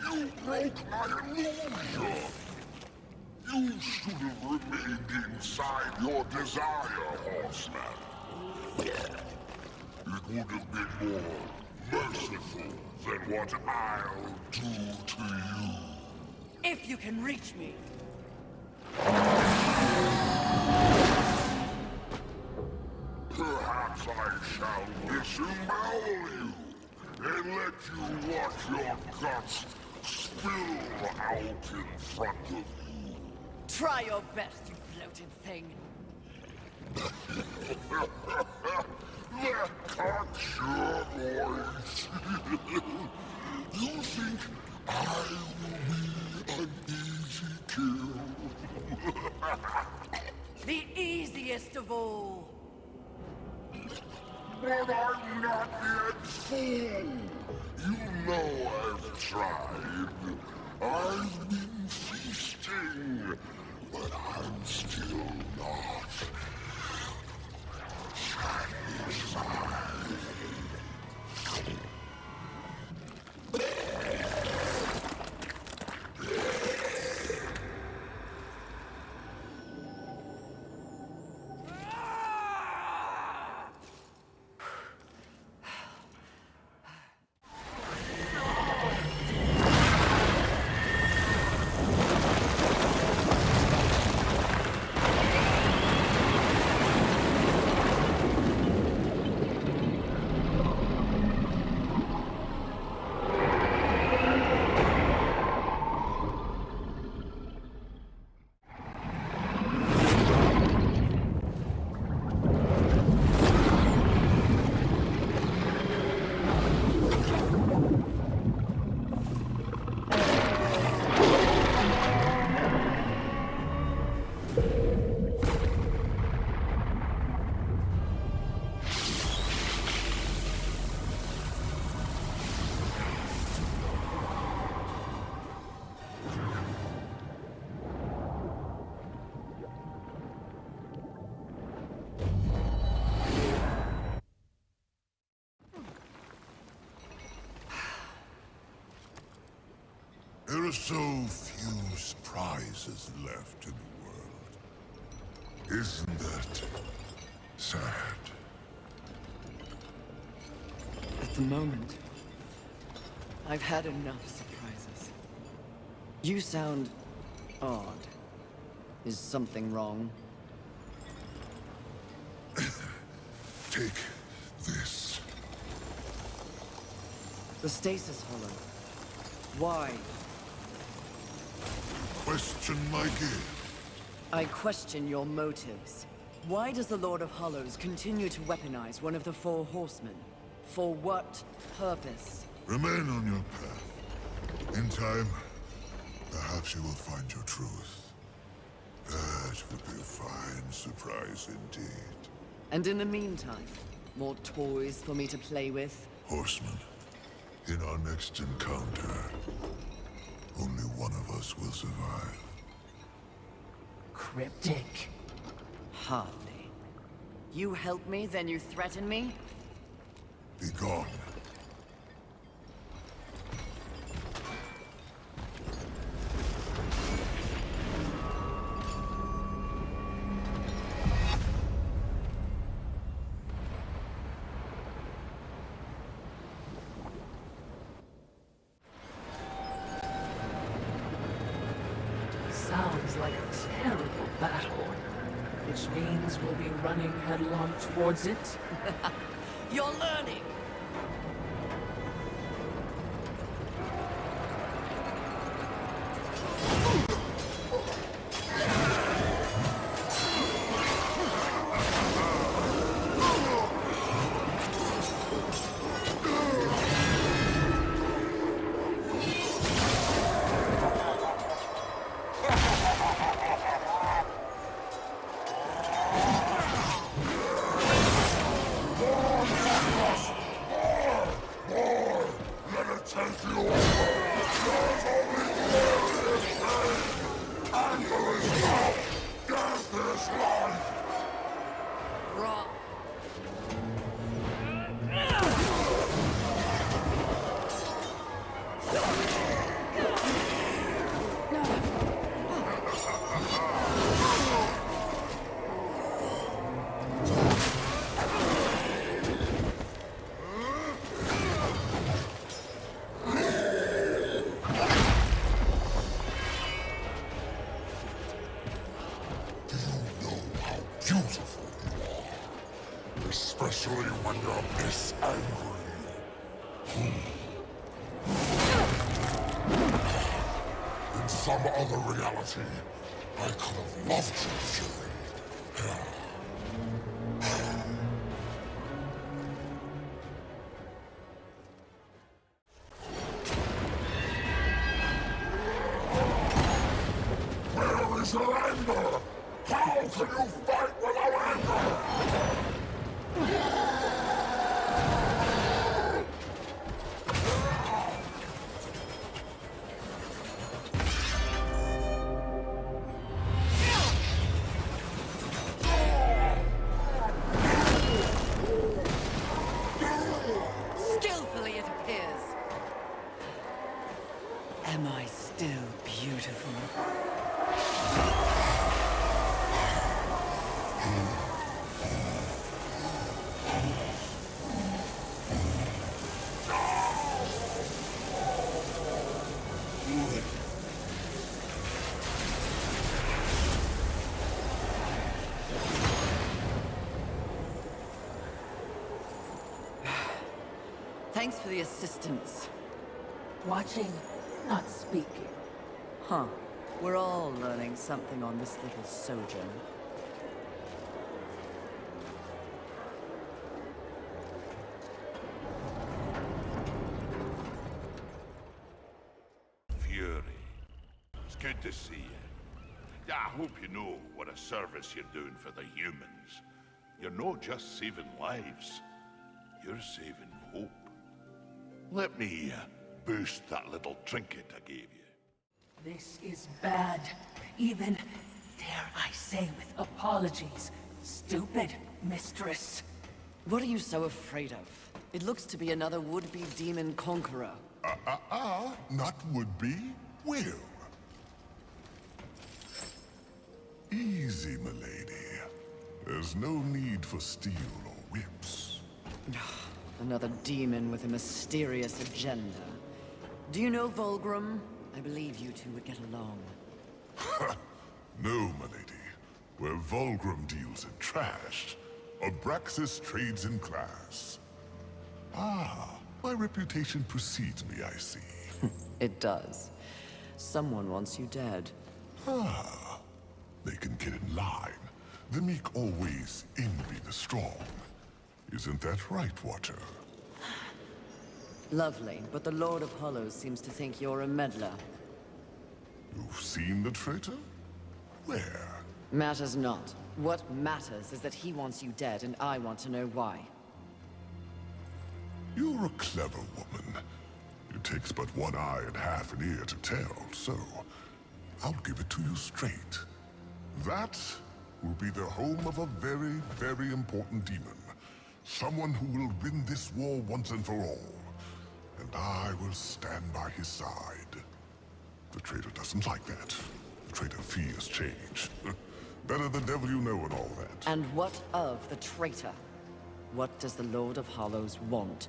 You broke my illusion! You should have remained inside your desire, horseman. It would have been more merciful than what I'll do to you. If you can reach me. Perhaps I shall disembowel you and let you watch your guts spill out in front of you. Try your best, you bloated thing. That cocks your voice. You think I will be an easy kill? The easiest of all. But I'm not yet full. You know I've tried. I've been feasting, but I'm still not satisfied. There are so few surprises left in the world. Isn't that sad? At the moment, I've had enough surprises. You sound odd. Is something wrong? Take this. The stasis hollow. Why? Question my gift. I question your motives. Why does the Lord of Hollows continue to weaponize one of the four horsemen? For what purpose? Remain on your path. In time, perhaps you will find your truth. That would be a fine surprise indeed. And in the meantime, More toys for me to play with? Horseman, in our next encounter, only one of us will survive. Cryptic. Hardly. You help me, then you threaten me? Be gone. Sounds like a terrible battle. Which means we'll be running headlong towards it. You're learning! Wrong. Beautiful you are, especially when you're this angry. In some other reality, I could have loved your fury. Where is your anger? How can you fight without anger? Skillfully, it appears. Am I still beautiful? Thanks for the assistance. Watching, not speaking. Huh. We're all learning something on this little sojourn. Fury. It's good to see you. Yeah, I hope you know what a service you're doing for the humans. You're not just saving lives, you're saving hope. Let me boost that little trinket I gave you. This is bad. Even, dare I say with apologies, stupid, mistress. What are you so afraid of? It looks to be another would-be demon conqueror. Not would-be, will. Easy, milady. There's no need for steel or whips. Another demon with a mysterious agenda. Do you know Volgrim? I believe you two would get along. No, milady. Where Volgrim deals in trash, Abraxas trades in class. My reputation precedes me, I see. It does. Someone wants you dead. They can get in line. The meek always envy the strong. Isn't that right, Water? Lovely, but the Lord of Hollows seems to think you're a meddler. You've seen the traitor? Where? Matters not. What matters is that he wants you dead, and I want to know why. You're a clever woman. It takes but one eye and half an ear to tell, so I'll give it to you straight. That will be the home of a very, very important demon. Someone who will win this war once and for all. And I will stand by his side. The traitor doesn't like that. The traitor fears change. Better the devil you know and all that. And what of the traitor? What does the Lord of Hollows want?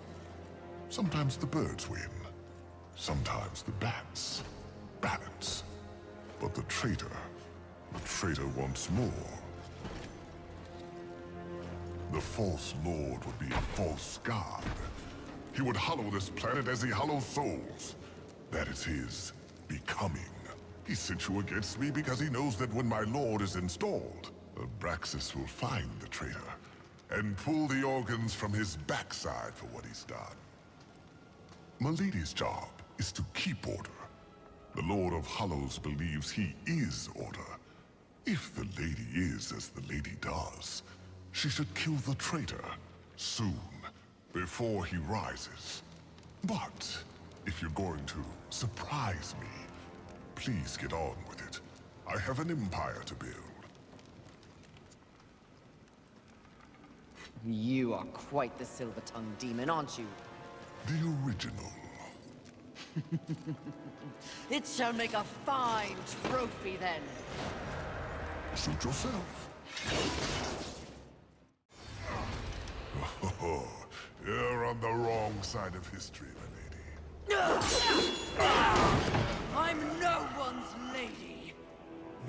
Sometimes the birds win. Sometimes the bats. Balance. But the traitor wants more. The false lord would be a false god. He would hollow this planet as he hollows souls. That is his becoming. He sent you against me because he knows that when my lord is installed, Abraxas will find the traitor and pull the organs from his backside for what he's done. Milady's job is to keep order. The Lord of Hollows believes he is order. If the lady is as the lady does, she should kill the traitor soon, before he rises. But if you're going to surprise me, please get on with it. I have an empire to build. You are quite the silver-tongued demon, aren't you? The original. It shall make a fine trophy, then. Suit yourself. Oh, you're on the wrong side of history, my lady. I'm no one's lady.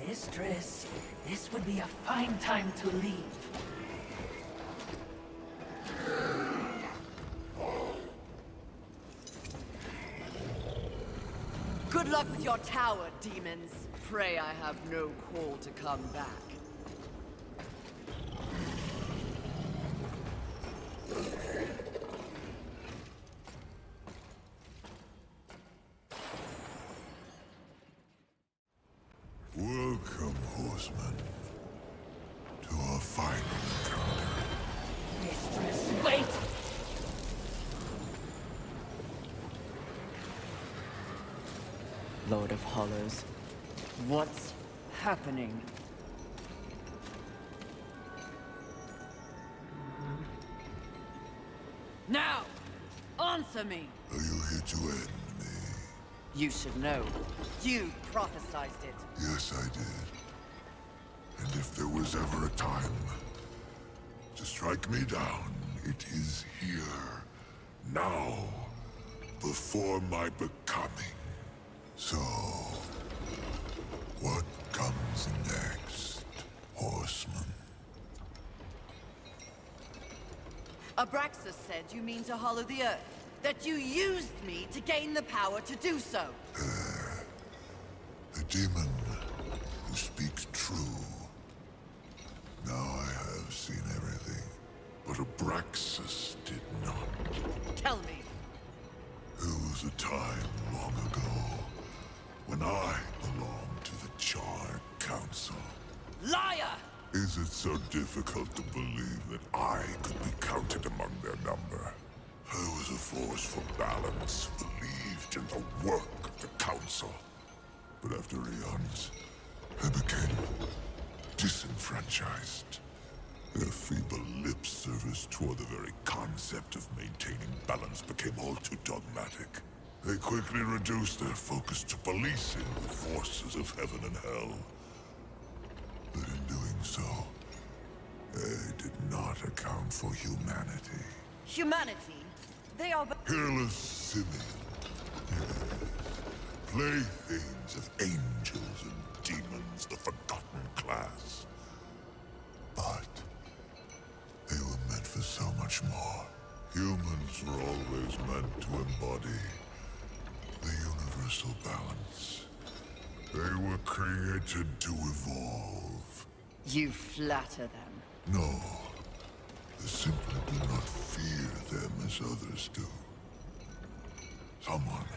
Mistress, this would be a fine time to leave. Good luck with your tower, demons. Pray I have no call to come back. Welcome, horsemen, to our final encounter. Mistress, wait! Lord of Hollows, what's happening? Now, answer me! Are you here to end me? You should know. You prophesized it. Yes, I did. And if there was ever a time to strike me down, it is here. Now. Before my becoming. So, what comes next, horseman? Abraxas said you mean to hollow the earth. That you used me to gain the power to do so. The demon who speaks true. Now I have seen everything, but Abraxas did not. Tell me. There was a time long ago when I belonged to the Charred Council. Liar! Is it so difficult to believe that I could be counted among their number? I was a force for balance, who believed in the work of the Council. But after eons, I became disenfranchised. Their feeble lip service toward the very concept of maintaining balance became all too dogmatic. They quickly reduced their focus to policing the forces of heaven and hell. But in doing so, they did not account for humanity. Humanity? They are but... Hairless simian. Yes. Playthings of angels and demons, the forgotten class. But they were meant for so much more. Humans were always meant to embody the universal balance. They were created to evolve. You flatter them. No. They simply do not fear them as others do. Someone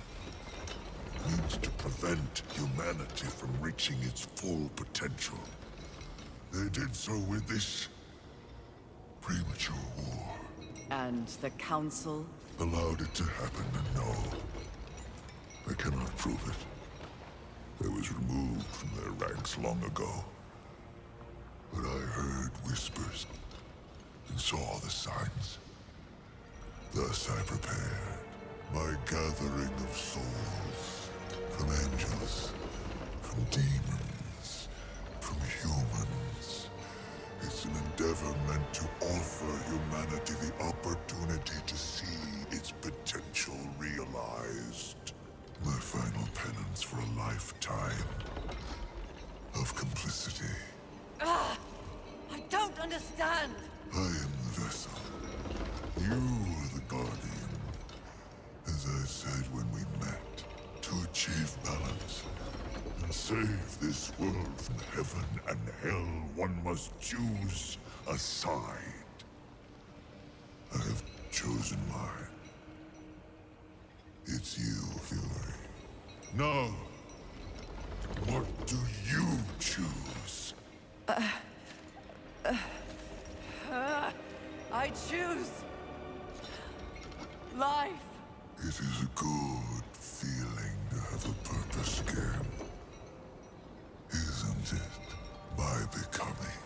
needs to prevent humanity from reaching its full potential. They did so with this premature war. And the Council? Allowed it to happen, and no. I cannot prove it. I was removed from their ranks long ago. But I heard whispers and saw the signs. Thus I prepared my gathering of souls. From angels, from demons, from humans. It's an endeavor meant to offer humanity the opportunity to see its potential realized. My final penance for a lifetime of complicity. I don't understand! I am the vessel. You are the guardian. As I said when we met, to achieve balance and save this world from heaven and hell, one must choose a side. I have chosen mine. It's you, Fury. Now, what do you choose? I choose... life. It is a good feeling to have a purpose again. Isn't it? By becoming.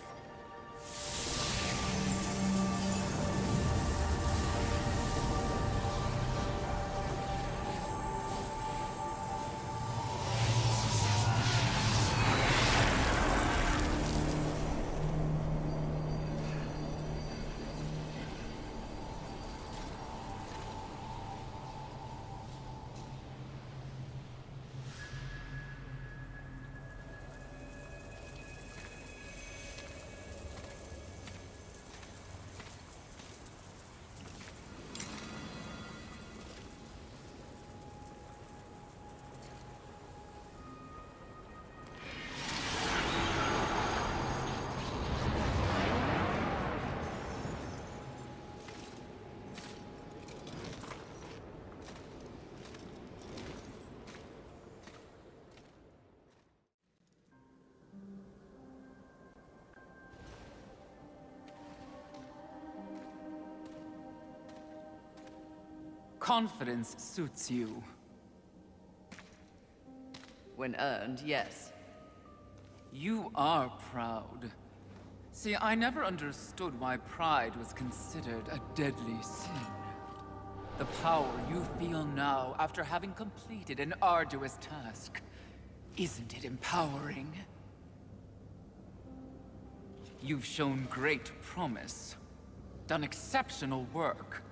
Confidence suits you. When earned, yes. You are proud. See, I never understood why pride was considered a deadly sin. The power you feel now after having completed an arduous task, isn't it empowering? You've shown great promise, done exceptional work.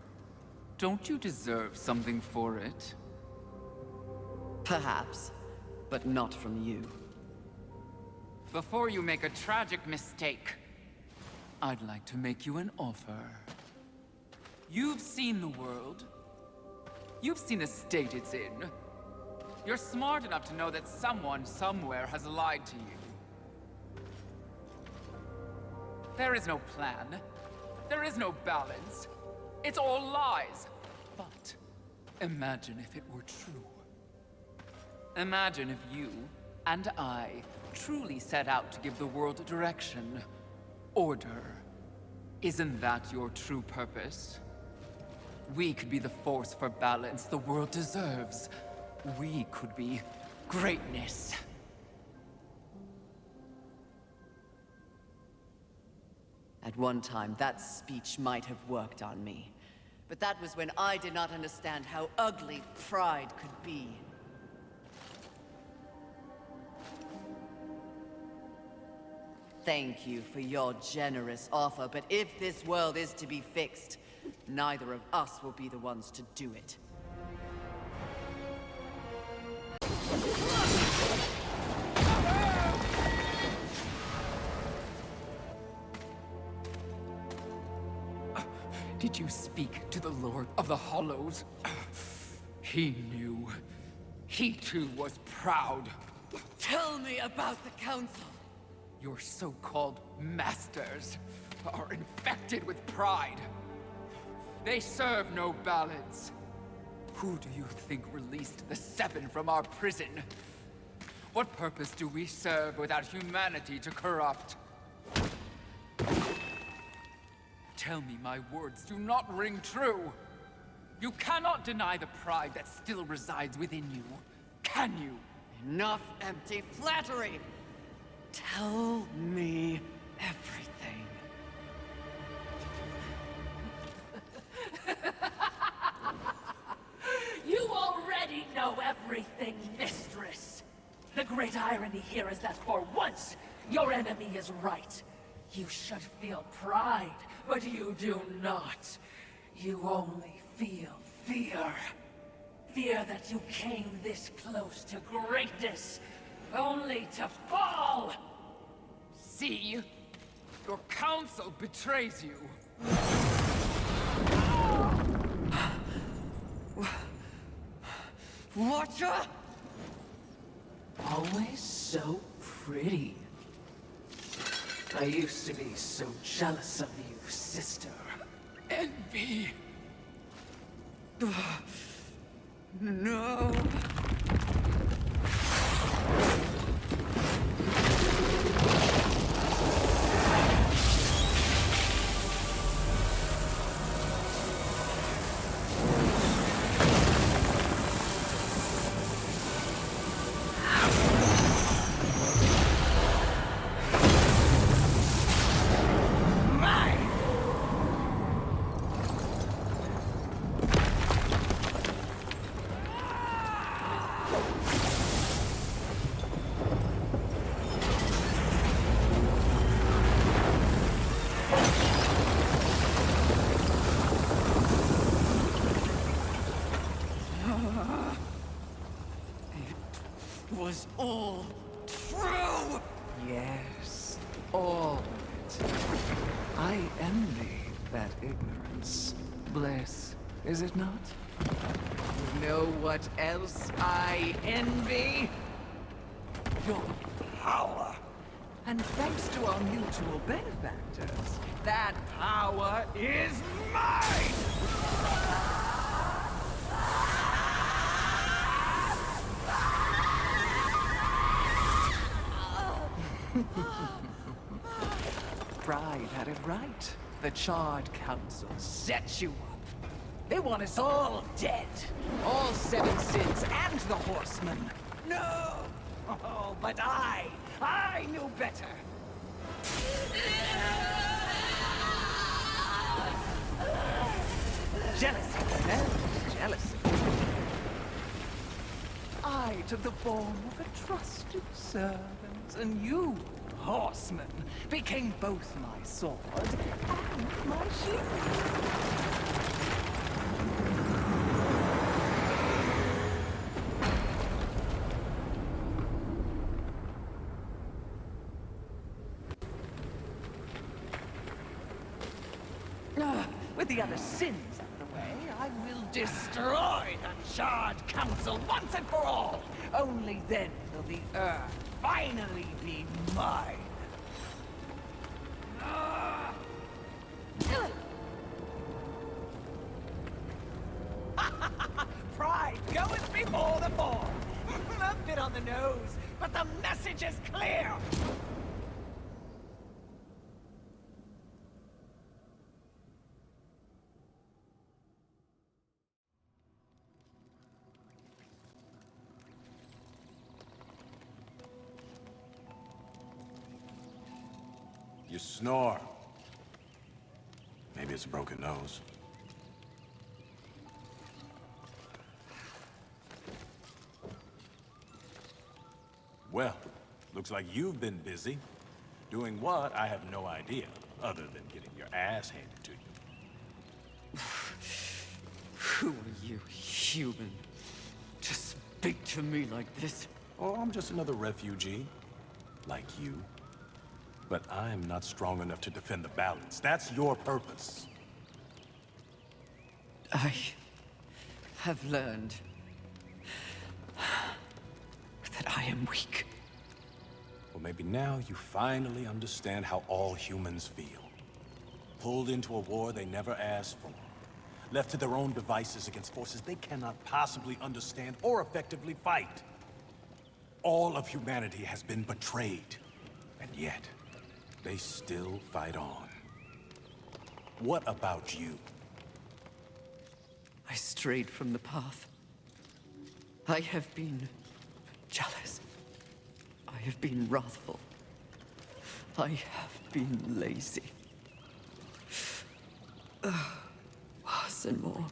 Don't you deserve something for it? Perhaps, but not from you. Before you make a tragic mistake, I'd like to make you an offer. You've seen the world. You've seen the state it's in. You're smart enough to know that someone somewhere has lied to you. There is no plan. There is no balance. It's all lies. But imagine if it were true. Imagine if you and I truly set out to give the world direction, order. Isn't that your true purpose? We could be the force for balance the world deserves. We could be greatness. At one time, that speech might have worked on me. But that was when I did not understand how ugly pride could be. Thank you for your generous offer, but if this world is to be fixed, neither of us will be the ones to do it. Did you speak to the Lord of the Hollows? He knew. He too was proud. Tell me about the Council! Your so-called masters are infected with pride. They serve no balance. Who do you think released the Seven from our prison? What purpose do we serve without humanity to corrupt? tell me my words do not ring true? You cannot deny the pride that still resides within you, can you? Enough empty flattery! Tell me everything. You already know everything, mistress! The great irony here is that for once, your enemy is right. You should feel pride, but you do not. You only feel fear. Fear that you came this close to greatness, only to fall! See? Your counsel betrays you. Watcher? Always so pretty. I used to be so jealous of you, sister. Envy. No. Was all true! Yes, all of it. I envy that ignorance. Bliss, is it not? You know what else I envy? Your power. And thanks to our mutual benefactors, that power is mine! Pride had it right. The Charred Council set you up. They want us all dead. All seven sins and the horsemen. No! Oh, but I knew better. Jealousy, man. Jealousy. I took the form of a trusted servant, and you, horseman, became both my sword and my shield. With the other sins out of the way, I will destroy the Charred Council once and for all! Only then will the Earth finally be mine! Pride goeth before the fall! A bit on the nose, but the message is clear! You snore. Maybe it's a broken nose. Well, looks like you've been busy. Doing what, I have no idea, other than getting your ass handed to you. Who are you, human? To speak to me like this? Oh, I'm just another refugee, like you. But I'm not strong enough to defend the balance. That's your purpose. I have learned that I am weak. Well, maybe now you finally understand how all humans feel. Pulled into a war they never asked for. Left to their own devices against forces they cannot possibly understand or effectively fight. All of humanity has been betrayed. And yet, they still fight on. What about you? I strayed from the path. I have been jealous. I have been wrathful. I have been lazy. Worse and more.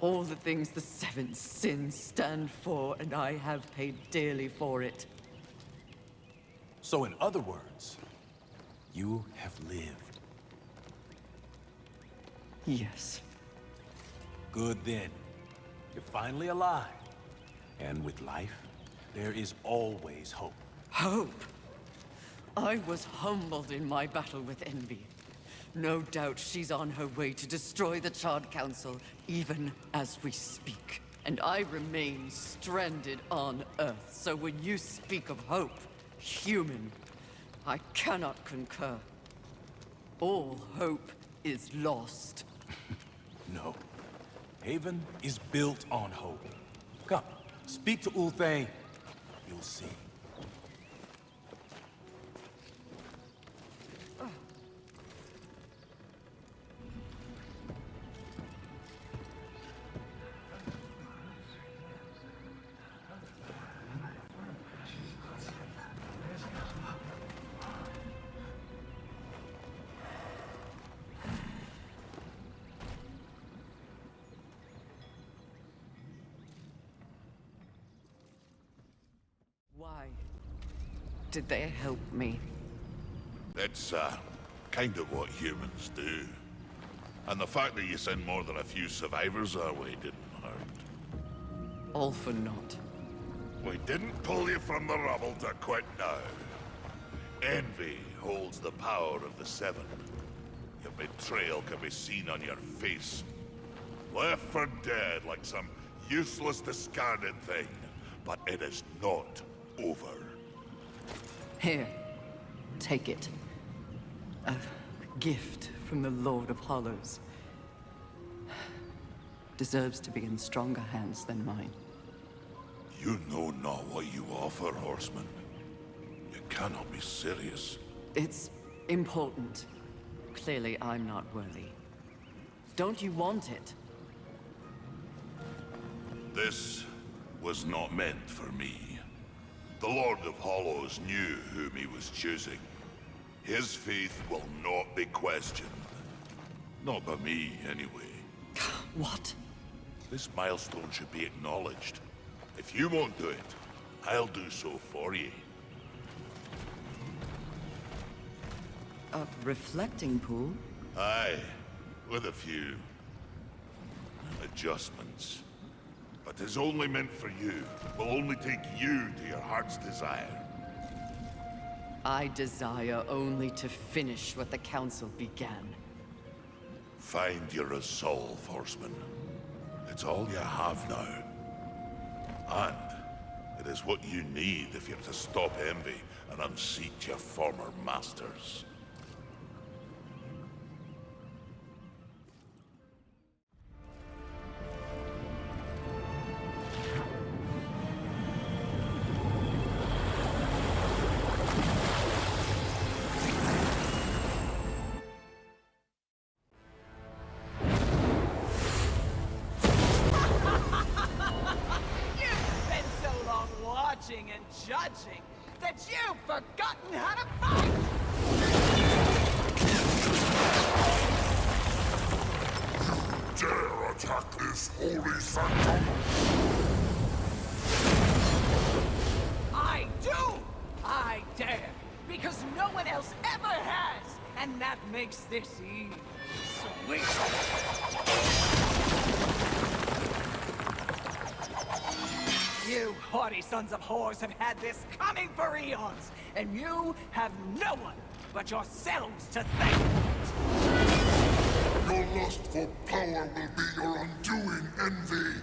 All the things the seven sins stand for, and I have paid dearly for it. So in other words, you have lived. Yes. Good then. You're finally alive. And with life, there is always hope. Hope? I was humbled in my battle with envy. No doubt she's on her way to destroy the Charred Council, even as we speak. And I remain stranded on Earth, so when you speak of hope, human, I cannot concur. All hope is lost. No. Haven is built on hope. Come, speak to Ulthane. You'll see. Why did they help me? It's, kind of what humans do. And the fact that you sent more than a few survivors our way didn't hurt. All for naught. We didn't pull you from the rubble to quit now. Envy holds the power of the Seven. Your betrayal can be seen on your face. Left for dead like some useless, discarded thing. But it is not over. Here, take it. A gift from the Lord of Hollows. Deserves to be in stronger hands than mine. You know not what you offer, horseman. You cannot be serious. It's important. Clearly, I'm not worthy. Don't you want it? This was not meant for me. The Lord of Hollows knew whom he was choosing. His faith will not be questioned. Not by me, anyway. What? This milestone should be acknowledged. If you won't do it, I'll do so for you. A reflecting pool? Aye, with a few adjustments. But is only meant for you. Will only take you to your heart's desire. I desire only to finish what the Council began. Find your resolve, horseman. It's all you have now. And it is what you need if you're to stop envy and unseat your former masters. And judging that you've forgotten how to fight! You dare attack this holy sanctum? I do! I dare! Because no one else ever has! And that makes this easy. Sweet! You haughty sons of whores have had this coming for eons, and you have no one but yourselves to thank for it. Your lust for power will be your undoing, Envy.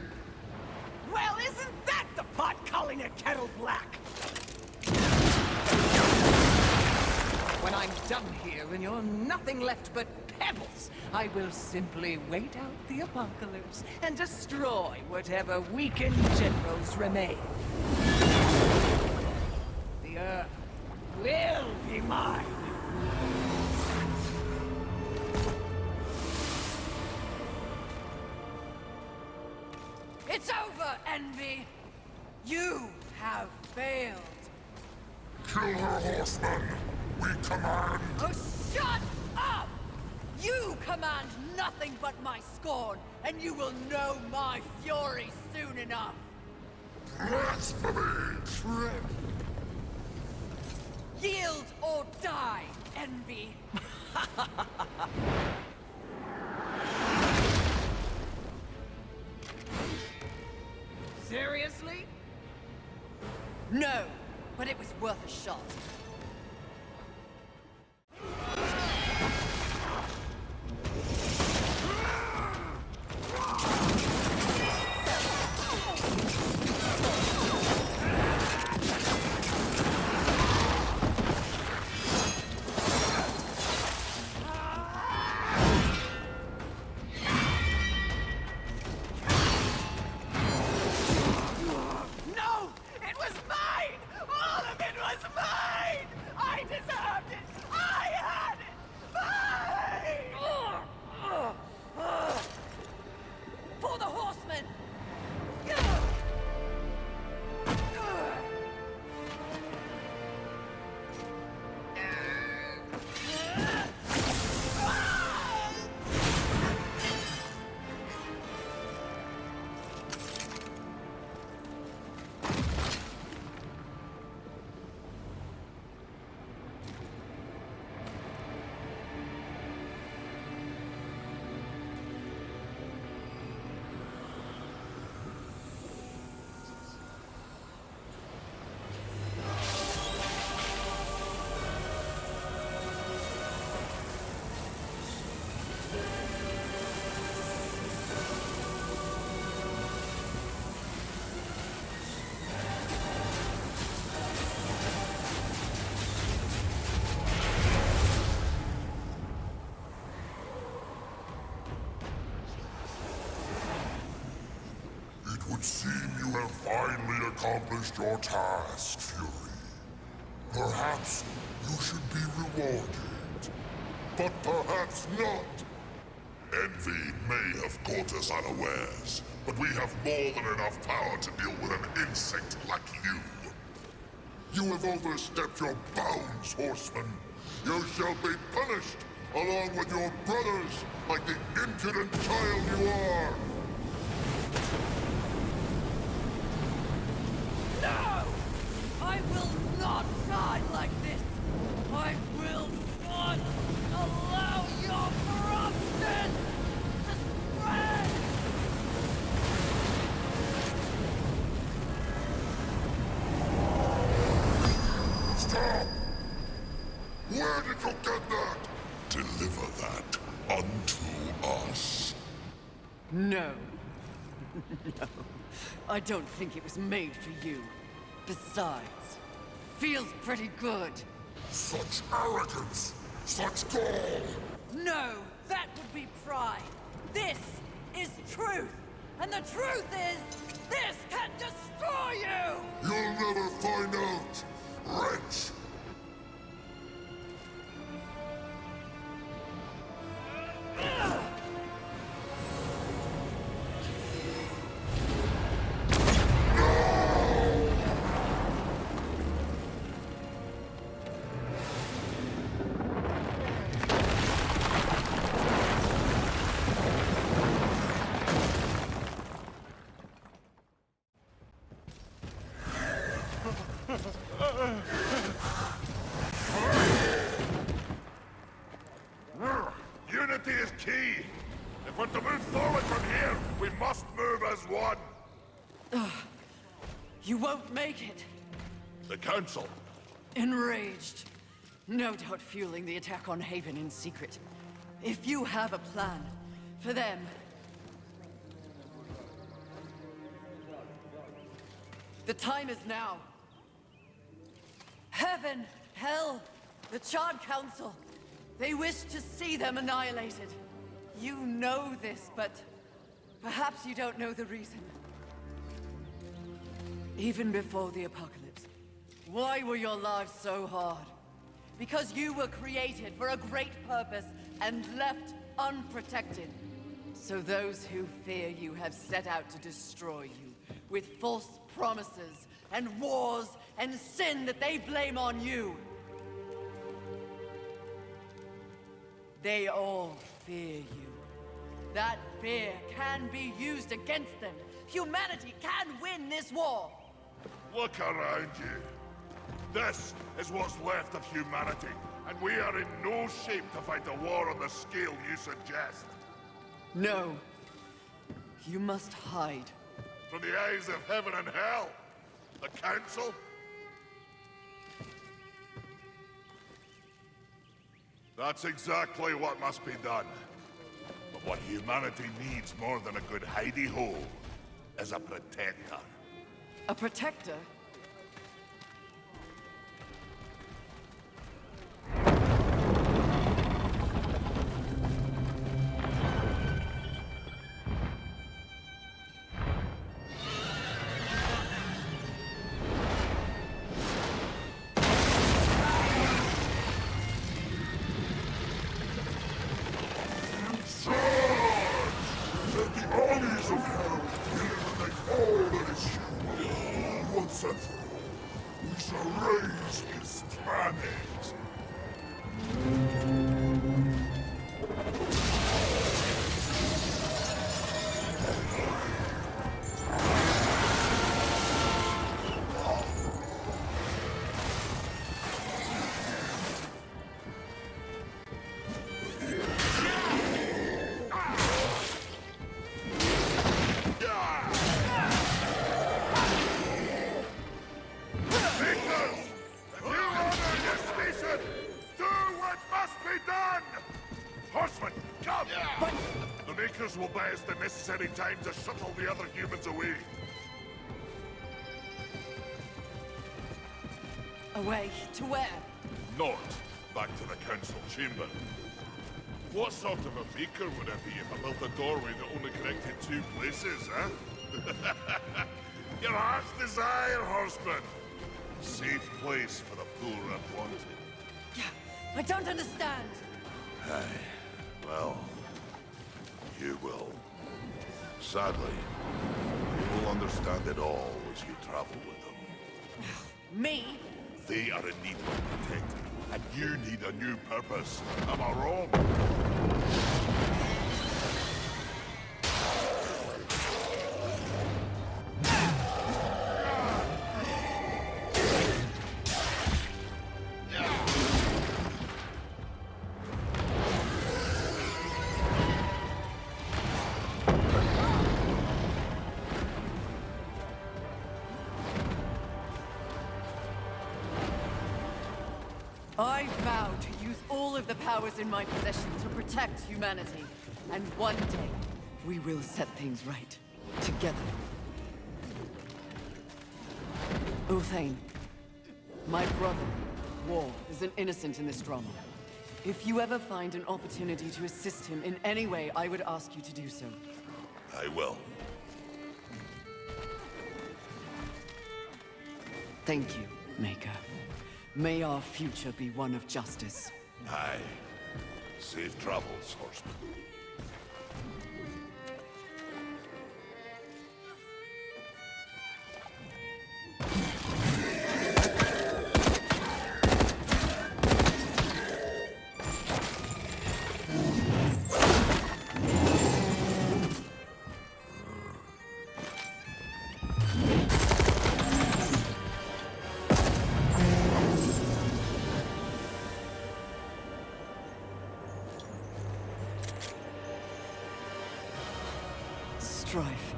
Well, isn't that the pot calling a kettle black? When I'm done here and you're nothing left but pebbles, I will simply wait out the apocalypse and destroy whatever weakened generals remain. The Earth will be mine. Envy! You have failed! Kill her, horseman! We command! Oh, shut up! You command nothing but my scorn, and you will know my fury soon enough! Blasphemy! Truth! Yield or die, Envy! Seriously? No, but it was worth a shot. No! It was mine! All of it was mine! I deserved it! I had it! Mine! For the horsemen! It would seem you have finally accomplished your task, Fury. Perhaps you should be rewarded. But perhaps not. Envy may have caught us unawares, but we have more than enough power to deal with an insect like you. You have overstepped your bounds, horseman. You shall be punished, along with your brothers, like the impudent child you are. No! I will not die like this! I will not allow your corruption to spread! Stop! Where did you get that? Deliver that unto us. No. No. I don't think it was made for you. Besides, feels pretty good. Such arrogance! Such gall! No, that would be pride. This is truth. And the truth is, this can destroy you! You'll never find out, wretch! Unity is key. If we're to move forward from here, we must move as one. You won't make it. The Council. Enraged. No doubt fueling the attack on Haven in secret. If you have a plan for them... The time is now. Heaven, hell, the Charred Council. They wish to see them annihilated. You know this, but perhaps you don't know the reason. Even before the apocalypse, why were your lives so hard? Because you were created for a great purpose and left unprotected. So those who fear you have set out to destroy you, with false promises and wars and sin that they blame on you. They all fear you. That fear can be used against them. Humanity can win this war. Look around you. This is what's left of humanity, and we are in no shape to fight a war on the scale you suggest. No. You must hide. From the eyes of heaven and hell? The Council? That's exactly what must be done. But what humanity needs more than a good hidey-hole is a protector. A protector? Let the armies of hell eliminate all that is human. Once and for all, we shall raise this planet. Horsemen, come! But the Makers will buy us the necessary time to shuttle the other humans away. Away? To where? Not back to the Council Chamber. What sort of a Maker would I be if I built a doorway that only connected two places, huh? Your heart's desire, Horseman. Safe place for the poor and wanted. I don't understand. Aye. Well, you will. Sadly, you will understand it all as you travel with them. Me? They are in need of protecting, and you need a new purpose. Am I wrong? I vow to use all of the powers in my possession to protect humanity. And one day, we will set things right. Together. Uthane, my brother, War, is an innocent in this drama. If you ever find an opportunity to assist him in any way, I would ask you to do so. I will. Thank you, Maker. May our future be one of justice. Aye. Safe travels, Horseman. Strife.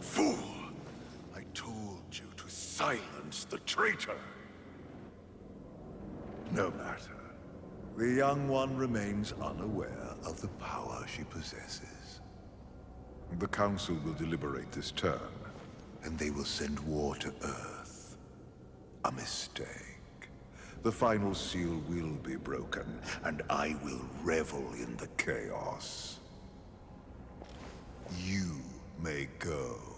Fool! I told you to silence the traitor! No matter. The young one remains unaware of the power she possesses. The Council will deliberate this turn, and they will send war to Earth. A mistake. The final seal will be broken, and I will revel in the chaos. You may go.